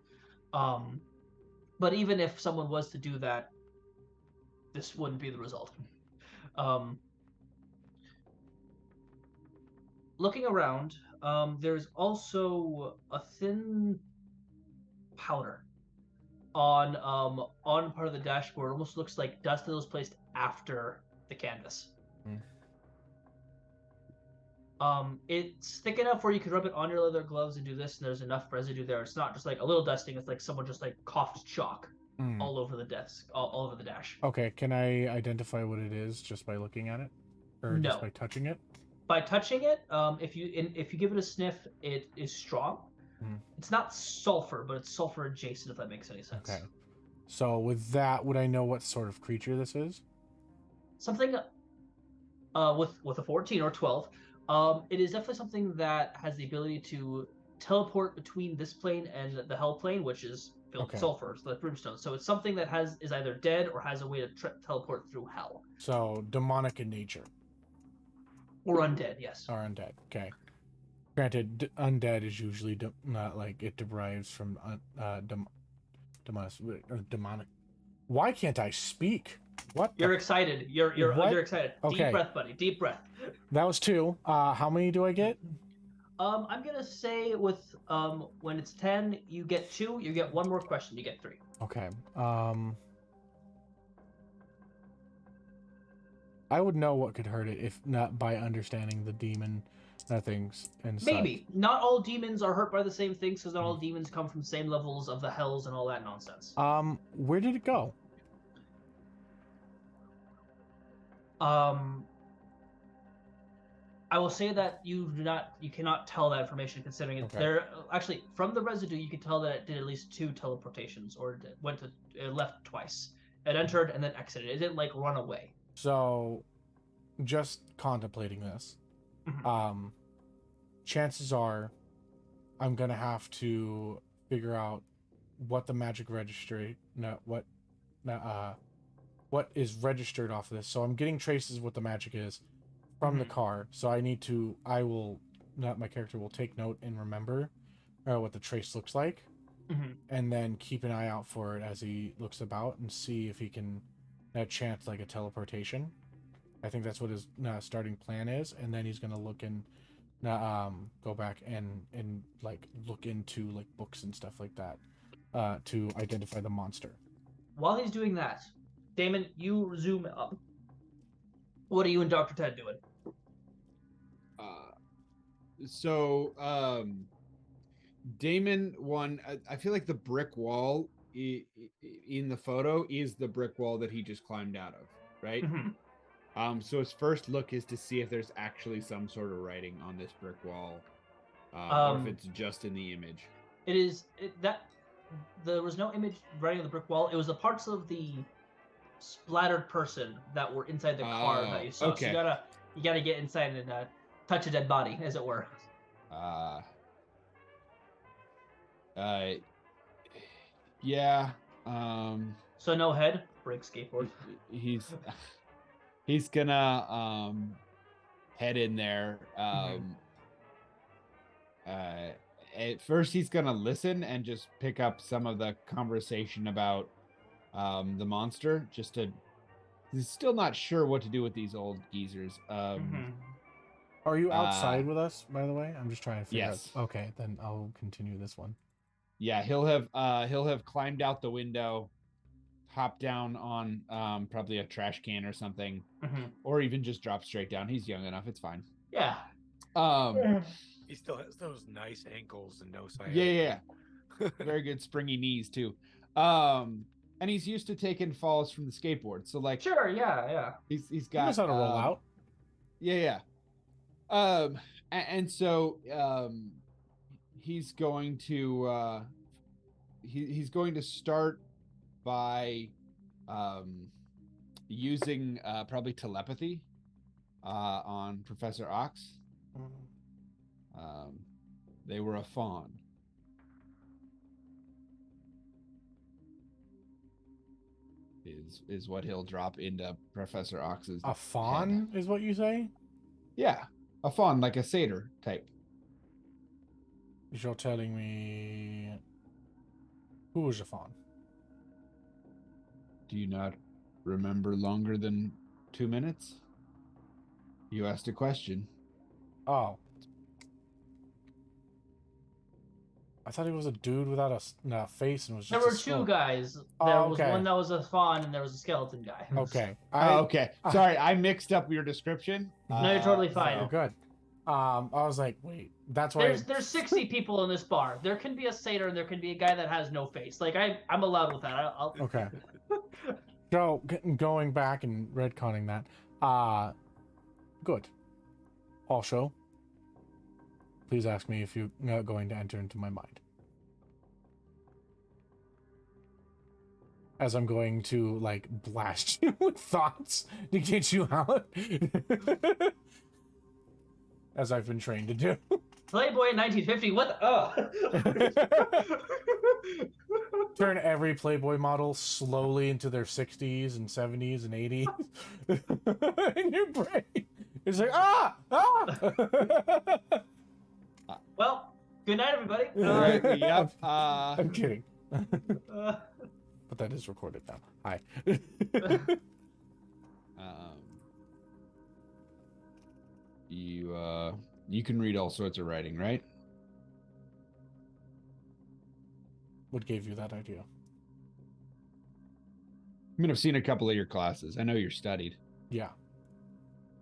But even if someone was to do that, this wouldn't be the result. Looking around, there's also a thin powder on part of the dashboard. It almost looks like dust that was placed after the canvas. It's thick enough where you could rub it on your leather gloves and do this, and there's enough residue there. It's not just like a little dusting. It's like someone just like coughed chalk all over the desk, all over the dash. Okay, can I identify what it is just by looking at it, or just by touching it? By touching it, if you give it a sniff, it is strong. It's not sulfur, but it's sulfur adjacent, if that makes any sense. Okay. So with that, would I know what sort of creature this is? Something with a 14 or 12. It is definitely something that has the ability to teleport between this plane and the hell plane, which is filled with sulfur, so the brimstone. So it's something that is either dead or has a way to teleport through hell. So demonic in nature. Or undead, yes. Or undead, okay. Granted, undead is usually not like it derives from demonic. Why can't I speak? What? You're excited. You're excited. Okay. Deep breath, buddy. Deep breath. That was 2. How many do I get? I'm gonna say with when it's 10, you get 2. You get 1 more question. You get 3. Okay. I would know what could hurt it if not by understanding the demon things and maybe such. Not all demons are hurt by the same things, because not all demons come from the same levels of the hells and all that nonsense. Where did it go? I will say that you cannot tell that information, considering it. There actually, from the residue, you can tell that it did at least 2 teleportations, or it left twice. It entered and then exited. It didn't like run away. So, just contemplating this, chances are, I'm gonna have to figure out what the magic registry, what is registered off of this. So I'm getting traces of what the magic is from the car. So my character will take note and remember what the trace looks like, and then keep an eye out for it as he looks about and see if he can chance like a teleportation. I think that's what his starting plan is, and then he's gonna look and go back and like look into like books and stuff like that to identify the monster. While he's doing that, Damon, you resume up. What are you and Dr. Ted doing? Damon, I feel like the brick wall in the photo is the brick wall that he just climbed out of, right? So his first look is to see if there's actually some sort of writing on this brick wall, or if it's just in the image. There was no image writing on the brick wall. It was the parts of the splattered person that were inside the car that you saw. Okay. So you gotta get inside and touch a dead body, as it were. Yeah. So no head, break skateboard. He's gonna head in there. At first he's gonna listen and just pick up some of the conversation about the monster, he's still not sure what to do with these old geezers. Are you outside with us, by the way? I'm just trying to figure yes. out. Okay, then I'll continue this one. Yeah, he'll have climbed out the window, hopped down on probably a trash can or something, or even just drop straight down. He's young enough; it's fine. Yeah. He still has those nice ankles and no sciatica. Yeah. Very good springy knees too. And he's used to taking falls from the skateboard. So like, sure, yeah. He's got. He knows how to roll out. Yeah. And so he's going to he's going to start by using probably telepathy on Professor Ox. They were a fawn. Is what he'll drop into Professor Ox's A fawn head. is what you say? Yeah, a fawn, like a satyr type. You're telling me who is a fawn? Do you not remember longer than 2 minutes? You asked a question. Oh. I thought he was a dude without a face and was There just a were skull. two guys. There Oh, was okay. one that was a fawn, and there was a skeleton guy. Okay. Okay. Sorry, I mixed up your description. No, you're totally No, fine. you're good. I was like, wait, that's why. There's 60 people in this bar. There can be a satyr and there can be a guy that has no face. Like I'm allowed with that. I'll... Okay. So going back and retconning that. Good. Also, please ask me if you're going to enter into my mind. As I'm going to like blast you with thoughts to get you out. As I've been trained to do. Playboy in 1950. What? Turn every Playboy model slowly into their 60s and 70s and 80s. In your brain. It's like, Well, good night, everybody. Yep. I'm kidding. But that is recorded now. Hi. You can read all sorts of writing, right? What gave you that idea? I mean, I've seen a couple of your classes. I know you're studied. Yeah.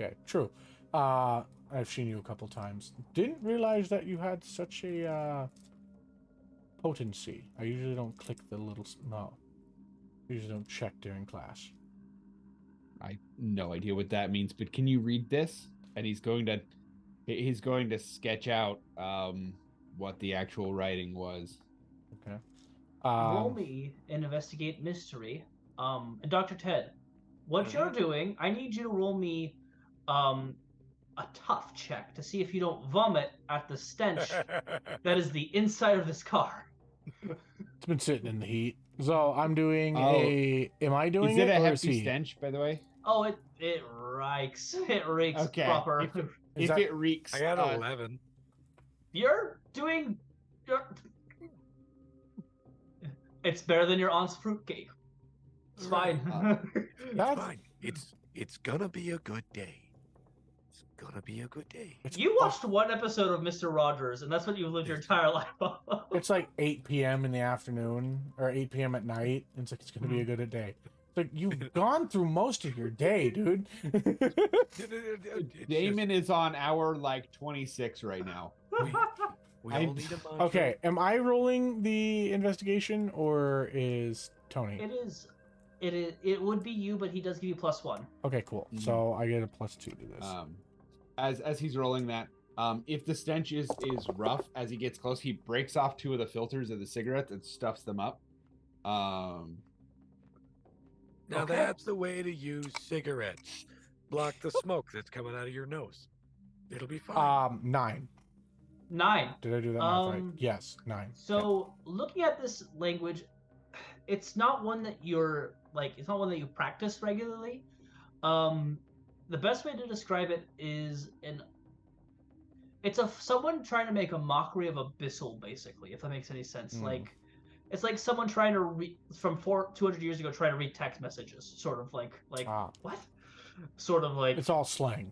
Okay, true. I've seen you a couple times. Didn't realize that you had such a potency. I usually don't click the little... No. Usually don't check during class. I no idea what that means, but can you read this? And he's going to sketch out what the actual writing was. Okay. Roll me and investigate mystery. And Dr. Ted, what you're doing, I need you to roll me a tough check to see if you don't vomit at the stench that is the inside of this car. It's been sitting in the heat. So I'm doing Am I doing Is it a or hefty is he? Stench, by the way? Oh, it reeks. It reeks Okay. proper. If it reeks, I got 11. You're doing. It's better than your aunt's fruitcake. It's fine. It's fine. It's gonna be a good day. It's gonna be a good day. You watched one episode of Mr. Rogers, and that's what you've lived your entire life on. It's like 8 p.m. in the afternoon or 8 p.m. at night. It's like, it's going to be a good day. It's like, you've gone through most of your day, dude. Damon is on hour like 26 right now. We all need a mantra. Okay, am I rolling the investigation or is Tony? It would be you, but he does give you +1. Okay, cool. So I get a +2 to this. As he's rolling that, if the stench is rough as he gets close, he breaks off 2 of the filters of the cigarettes and stuffs them up. Now that's the way to use cigarettes. Block the smoke that's coming out of your nose. It'll be fine. 9. 9. Did I do that math right? Yes, 9. So looking at this language, it's not one that you're like. It's not one that you practice regularly. The best way to describe it is it's someone trying to make a mockery of abyssal, basically, if that makes any sense. Like, it's like someone trying to read from 200 years ago, trying to read text messages, sort of like what? Sort of like it's all slang.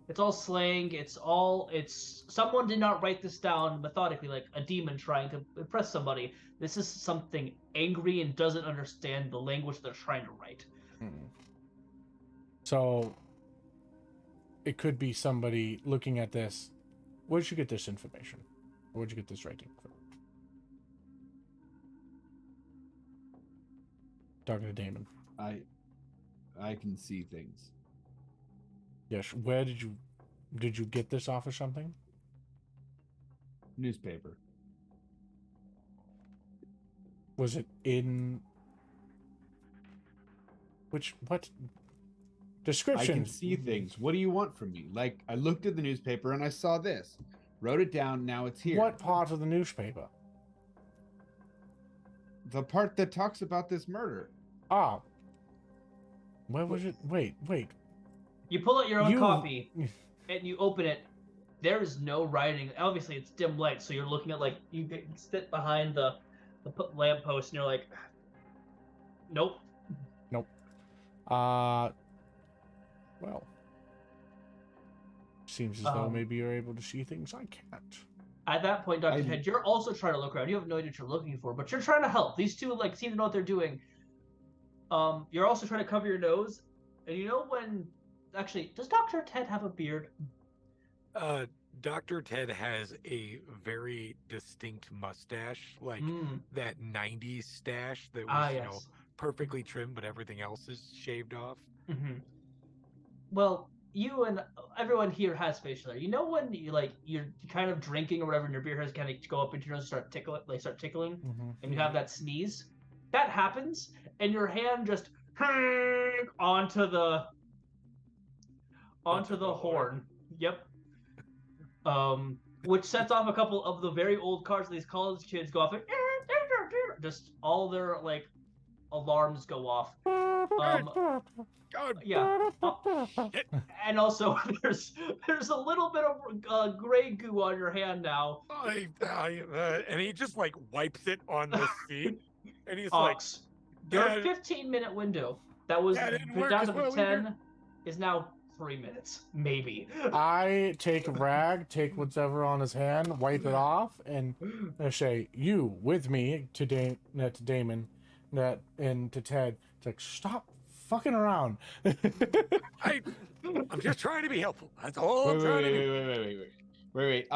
It's all slang. It's someone did not write this down methodically, like a demon trying to impress somebody. This is something angry and doesn't understand the language they're trying to write. So it could be somebody looking at this. Where'd you get this information? Where'd you get this writing from? Talking to Damon. I can see things. Yes. Where did you did you get this off of something? Newspaper. Was it in what I description? can see things. What do you want from me? Like, I looked at the newspaper and I saw this. Wrote it down. Now it's here. What part of the newspaper? The part that talks about this murder. Ah. Where was it? Wait. You pull out your own copy and you open it. There is no writing. Obviously, it's dim light, so you're looking at you sit behind the lamppost and you're like, nope. Well. Seems as though maybe you're able to see things I can't. At that point, Dr. Ted, you're also trying to look around. You have no idea what you're looking for, but you're trying to help. These two seem to know what they're doing. You're also trying to cover your nose, and you know when. Actually, does Dr. Ted have a beard? Dr. Ted has a very distinct mustache, like that 90s stash that was, perfectly trimmed, but everything else is shaved off. Mm-hmm. Well, you and everyone here has facial hair. You know when you're kind of drinking or whatever, and your beer hairs kind of go up into your nose and start tickling, and you have that sneeze. That happens, and your hand just onto the horn. Yep. Which sets off a couple of the very old cars. These college kids go off, and just all their alarms go off. Yeah. And also, there's a little bit of gray goo on your hand now. And he just wipes it on the seat, and he's your 15-minute window that was down to 10 is now 3 minutes, maybe. I take a rag, take whatever on his hand, wipe it off, and I say, "You with me to Damon, and to Ted." It's like, stop fucking around. I'm just trying to be helpful. That's all I'm trying to do. Wait.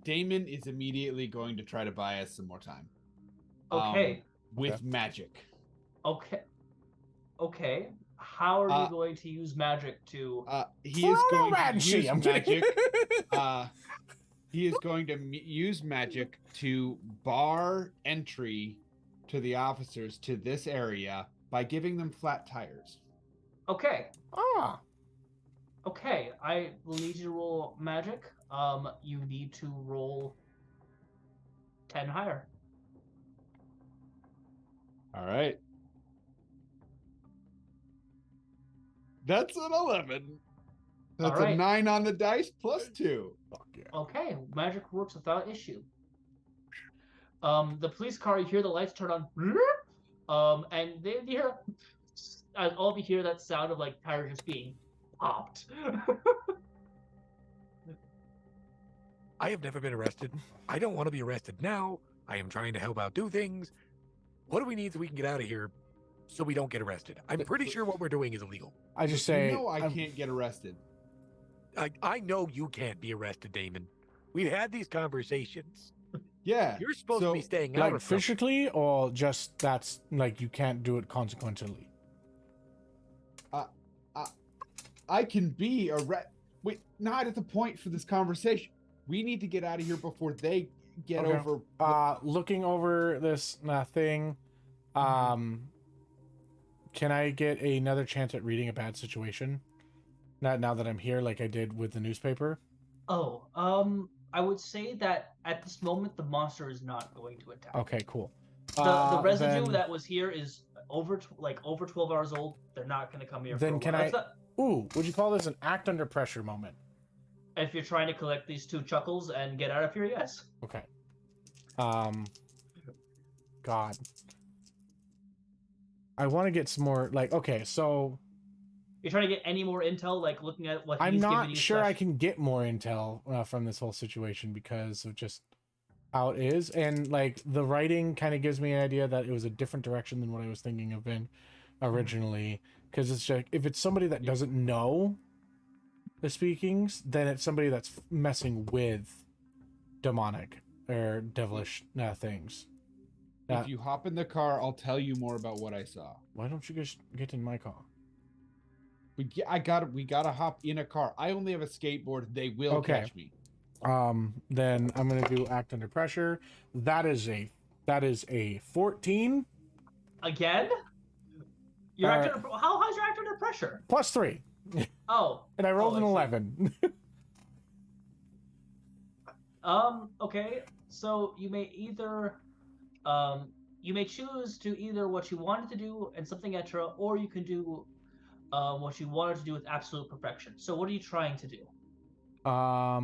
Damon is immediately going to try to buy us some more time. Okay. With magic. Okay. How are you going to use magic to? He is going to use magic. He is going to use magic to bar entry to the officers to this area by giving them flat tires. Okay. Okay. I will need you to roll magic. You need to roll 10 higher. All right. That's an 11. That's a 9 on the dice plus 2. Fuck yeah. Okay, magic works without issue. The police car, you hear the lights turn on, and they hear, all of you hear that sound of tires just being popped. I have never been arrested. I don't want to be arrested now. I am trying to help out do things. What do we need so we can get out of here so we don't get arrested? I'm pretty sure what we're doing is illegal. I just say... No, I can't get arrested. I know you can't be arrested, Damon. We've had these conversations. Yeah. You're supposed to be staying out of physically, or just that's you can't do it consequentially? I can be Wait, not at the point for this conversation. We need to get out of here before they get over. Looking over this thing, can I get another chance at reading a bad situation? Not now that I'm here, like I did with the newspaper. I would say that at this moment the monster is not going to attack. Okay, cool. The residue that was here is over 12 hours old. They're not going to come here. Then can I? Would you call this an act under pressure moment? If you're trying to collect these 2 chuckles and get out of here, yes. Okay. God. I want to get some more, okay, so... You're trying to get any more intel, looking at what I'm not sure I can get more intel from this whole situation because of just how it is. And, the writing kind of gives me an idea that it was a different direction than what I was thinking of in originally. Because it's just, if it's somebody that doesn't know the speakings, then it's somebody that's messing with demonic or devilish things. If you hop in the car, I'll tell you more about what I saw. Why don't you just get in my car? We gotta hop in a car. I only have a skateboard. They will Okay. catch me. Then I'm gonna do act under pressure. That is a 14 Again? Your actor, how high's your actor under pressure? plus 3. Oh. And I rolled an see. 11. Okay. So you may either, you may choose to either what you wanted to do and something extra, or you can do, what you wanted to do with absolute perfection. So what are you trying to do? Are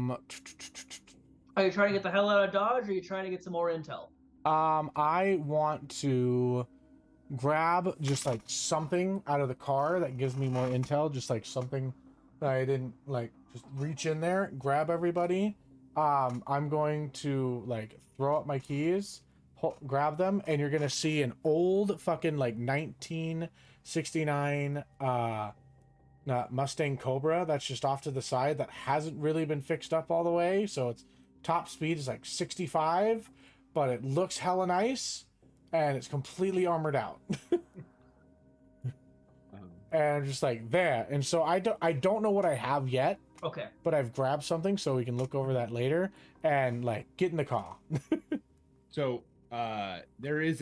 you trying to get the hell out of Dodge, or are you trying to get some more intel? I want to grab just like something out of the car that gives me more intel, just like something that I didn't like, just reach in there, grab everybody. I'm going to like throw up my keys, grab them, and you're gonna see an old fucking like 1969 Mustang Cobra that's just off to the side that hasn't really been fixed up all the way, so its top speed is like 65, but it looks hella nice and it's completely armored out. And just like there. And so I don't know what I have yet. Okay. But I've grabbed something so we can look over that later and like get in the car. So there is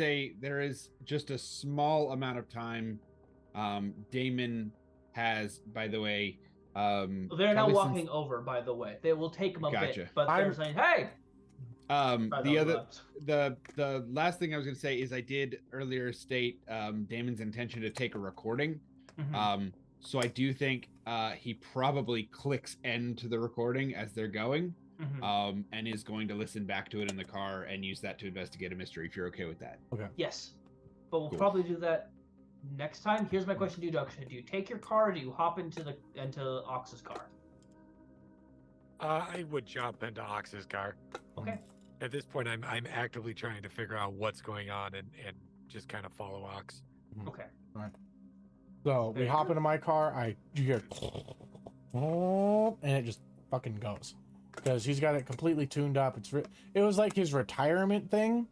just a small amount of time. Damon has, by the way, they're now walking over, by the way. They will take them a bit, but they're saying, "Hey." The last thing I was going to say is I did earlier state Damon's intention to take a recording. Mm-hmm. So I do think he probably clicks end to the recording as they're going, mm-hmm. And is going to listen back to it in the car and use that to investigate a mystery. If you're okay with that. Okay. Yes, but we'll probably do that next time. Here's my question to you, Doug. Do you take your car, or do you hop into Ox's car? I would jump into Ox's car. Okay. At this point, I'm actively trying to figure out what's going on and just kind of follow Ox. Okay. All right. So we hop into my car. You hear, and it just fucking goes because he's got it completely tuned up. It was like his retirement thing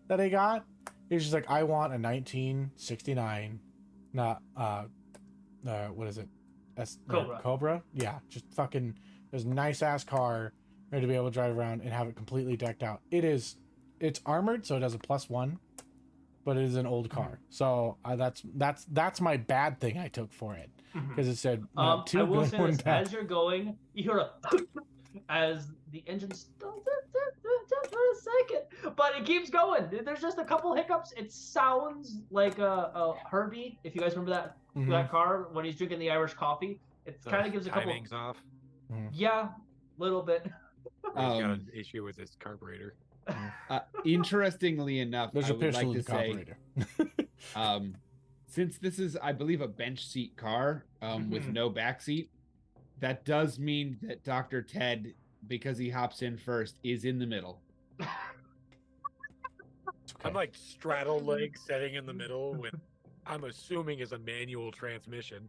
that he got. He's just like, I want a 1969, not what is it? Cobra. Yeah, just fucking this nice ass car, ready to be able to drive around and have it completely decked out. It's armored, so it has a +1. But it is an old car, so that's my bad thing I took for it because it said I will say this, as you're going, you hear a as the engine stalls for a second, but it keeps going. There's just a couple hiccups. It sounds like a Herbie, if you guys remember that car when he's drinking the Irish coffee. It kind of gives a couple. Timing's off. Yeah, little bit. He's got an issue with his carburetor. Interestingly enough, there's I a would like pistol to say, since this is, I believe, a bench seat car with no back seat, that does mean that Dr. Ted, because he hops in first, is in the middle. Okay. I'm like straddle leg setting in the middle with, I'm assuming, is a manual transmission.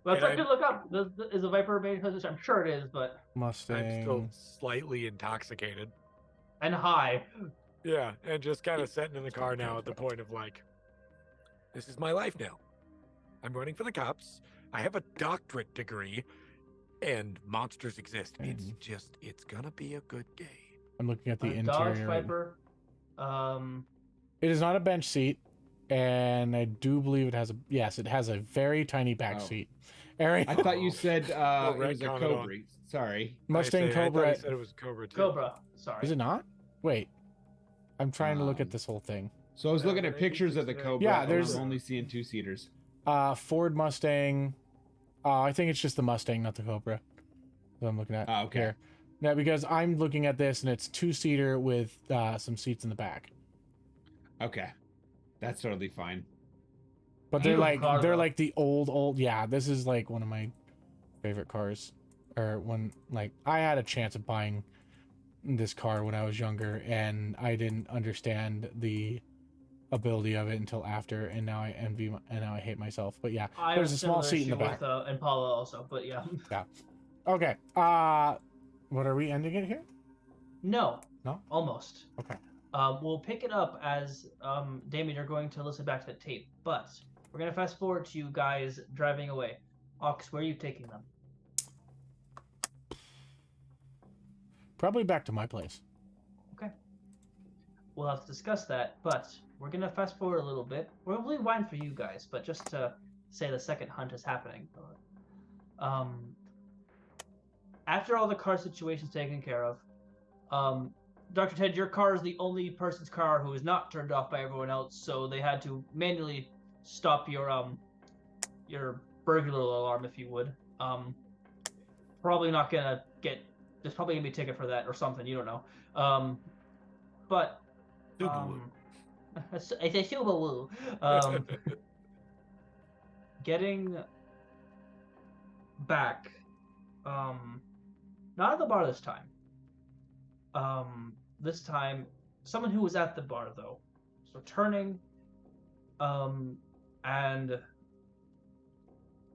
Let's look up. Is a Viper main transmission? I'm sure it is, but Mustang. I'm still slightly intoxicated. And high. Yeah, and just kind of sitting in the car now at the point of like, this is my life now. I'm running for the cops. I have a doctorate degree, and monsters exist. It's gonna be a good day. I'm looking at the interior. Dodge Viper. It is not a bench seat, and I do believe it has a very tiny back seat. Area. I thought you said it was a Cobra. Sorry. Mustang Cobra. I said it was Cobra too. Cobra. Sorry. Is it not? Wait. I'm trying to look at this whole thing. So I was looking at pictures of the Cobra. Yeah, there's I'm only seeing 2-seaters. Ford Mustang. I think it's just the Mustang, not the Cobra. That I'm looking at. Okay. Here. Yeah, because I'm looking at this and it's 2-seater with some seats in the back. Okay. That's totally fine. But they're like the old. Yeah, this is like one of my favorite cars. Or when like I had a chance of buying this car when I was younger, and I didn't understand the ability of it until after, and now I envy and now I hate myself. But yeah, there's a small seat in the back. With Impala also, but yeah. Yeah. Okay. What are we ending it here? No. No. Almost. Okay. We'll pick it up as Damien, you're going to listen back to the tape, but we're gonna fast forward to you guys driving away. Ox, where are you taking them? Probably back to my place. Okay. We'll have to discuss that, but we're gonna fast forward a little bit. We'll rewind for you guys, but just to say the second hunt is happening. After all the car situation's taken care of, Dr. Ted, your car is the only person's car who is not turned off by everyone else, so they had to manually stop your burglar alarm, if you would. Probably not gonna get. There's probably gonna be a ticket for that or something. You don't know. But it's a Subaru. Getting back, not at the bar this time. This time, someone who was at the bar though, is returning, and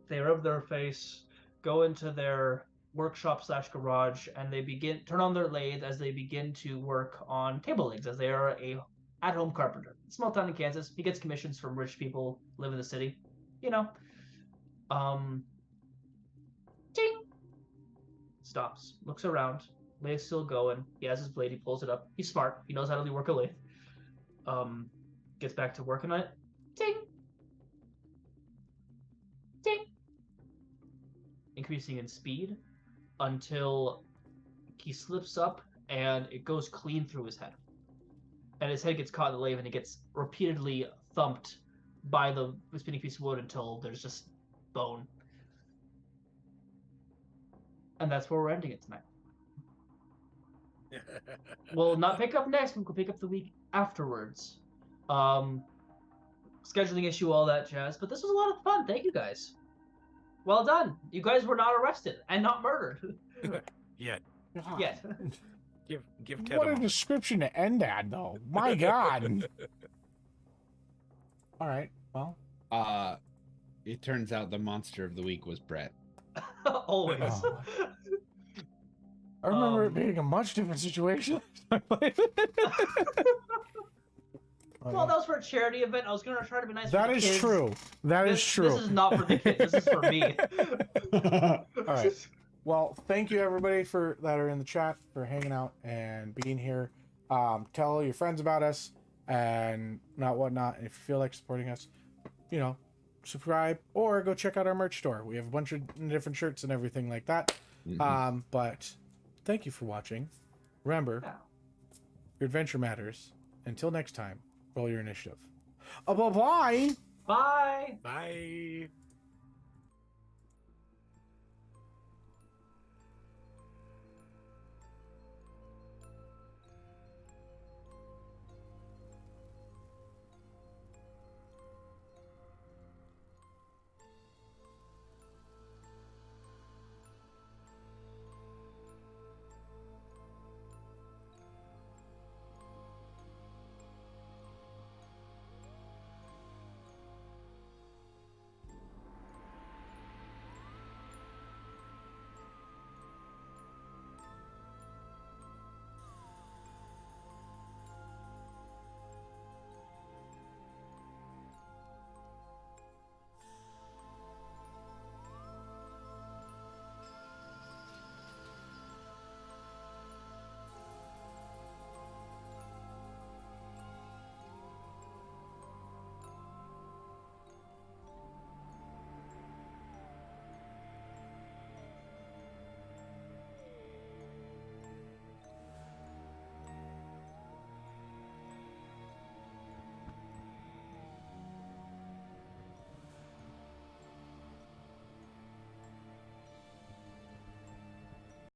they rub their face, go into their workshop / garage, and they turn on their lathe as they begin to work on table legs, as they are a at-home carpenter. Small town in Kansas. He gets commissions from rich people, live in the city. You know. Ding! Stops, looks around. Lathe's still going. He has his blade. He pulls it up. He's smart. He knows how to work a lathe. Gets back to working on it. Ding! Ding! Increasing in speed until he slips up and it goes clean through his head. And his head gets caught in the lathe and it gets repeatedly thumped by the spinning piece of wood until there's just bone. And that's where we're ending it tonight. We'll not pick up next week. We'll pick up the week afterwards. Scheduling issue, all that jazz. But this was a lot of fun. Thank you guys. Well done. You guys were not arrested and not murdered. Yet. Yet. Give Ted What a moment. description to end at, though. My God. All right. Well. It turns out the monster of the week was Brett. Always. Oh. I remember it being a much different situation. Well, that was for a charity event. I was going to try to be nice That for the is kids. true. That is true. This is not for the kids. This is for me. All right. Well, thank you everybody that are in the chat for hanging out and being here. Tell your friends about us and whatnot. If you feel like supporting us, subscribe or go check out our merch store. We have a bunch of different shirts and everything like that. Mm-hmm. But thank you for watching. Remember, your adventure matters. Until next time, roll your initiative. Bye-bye. Bye. Bye.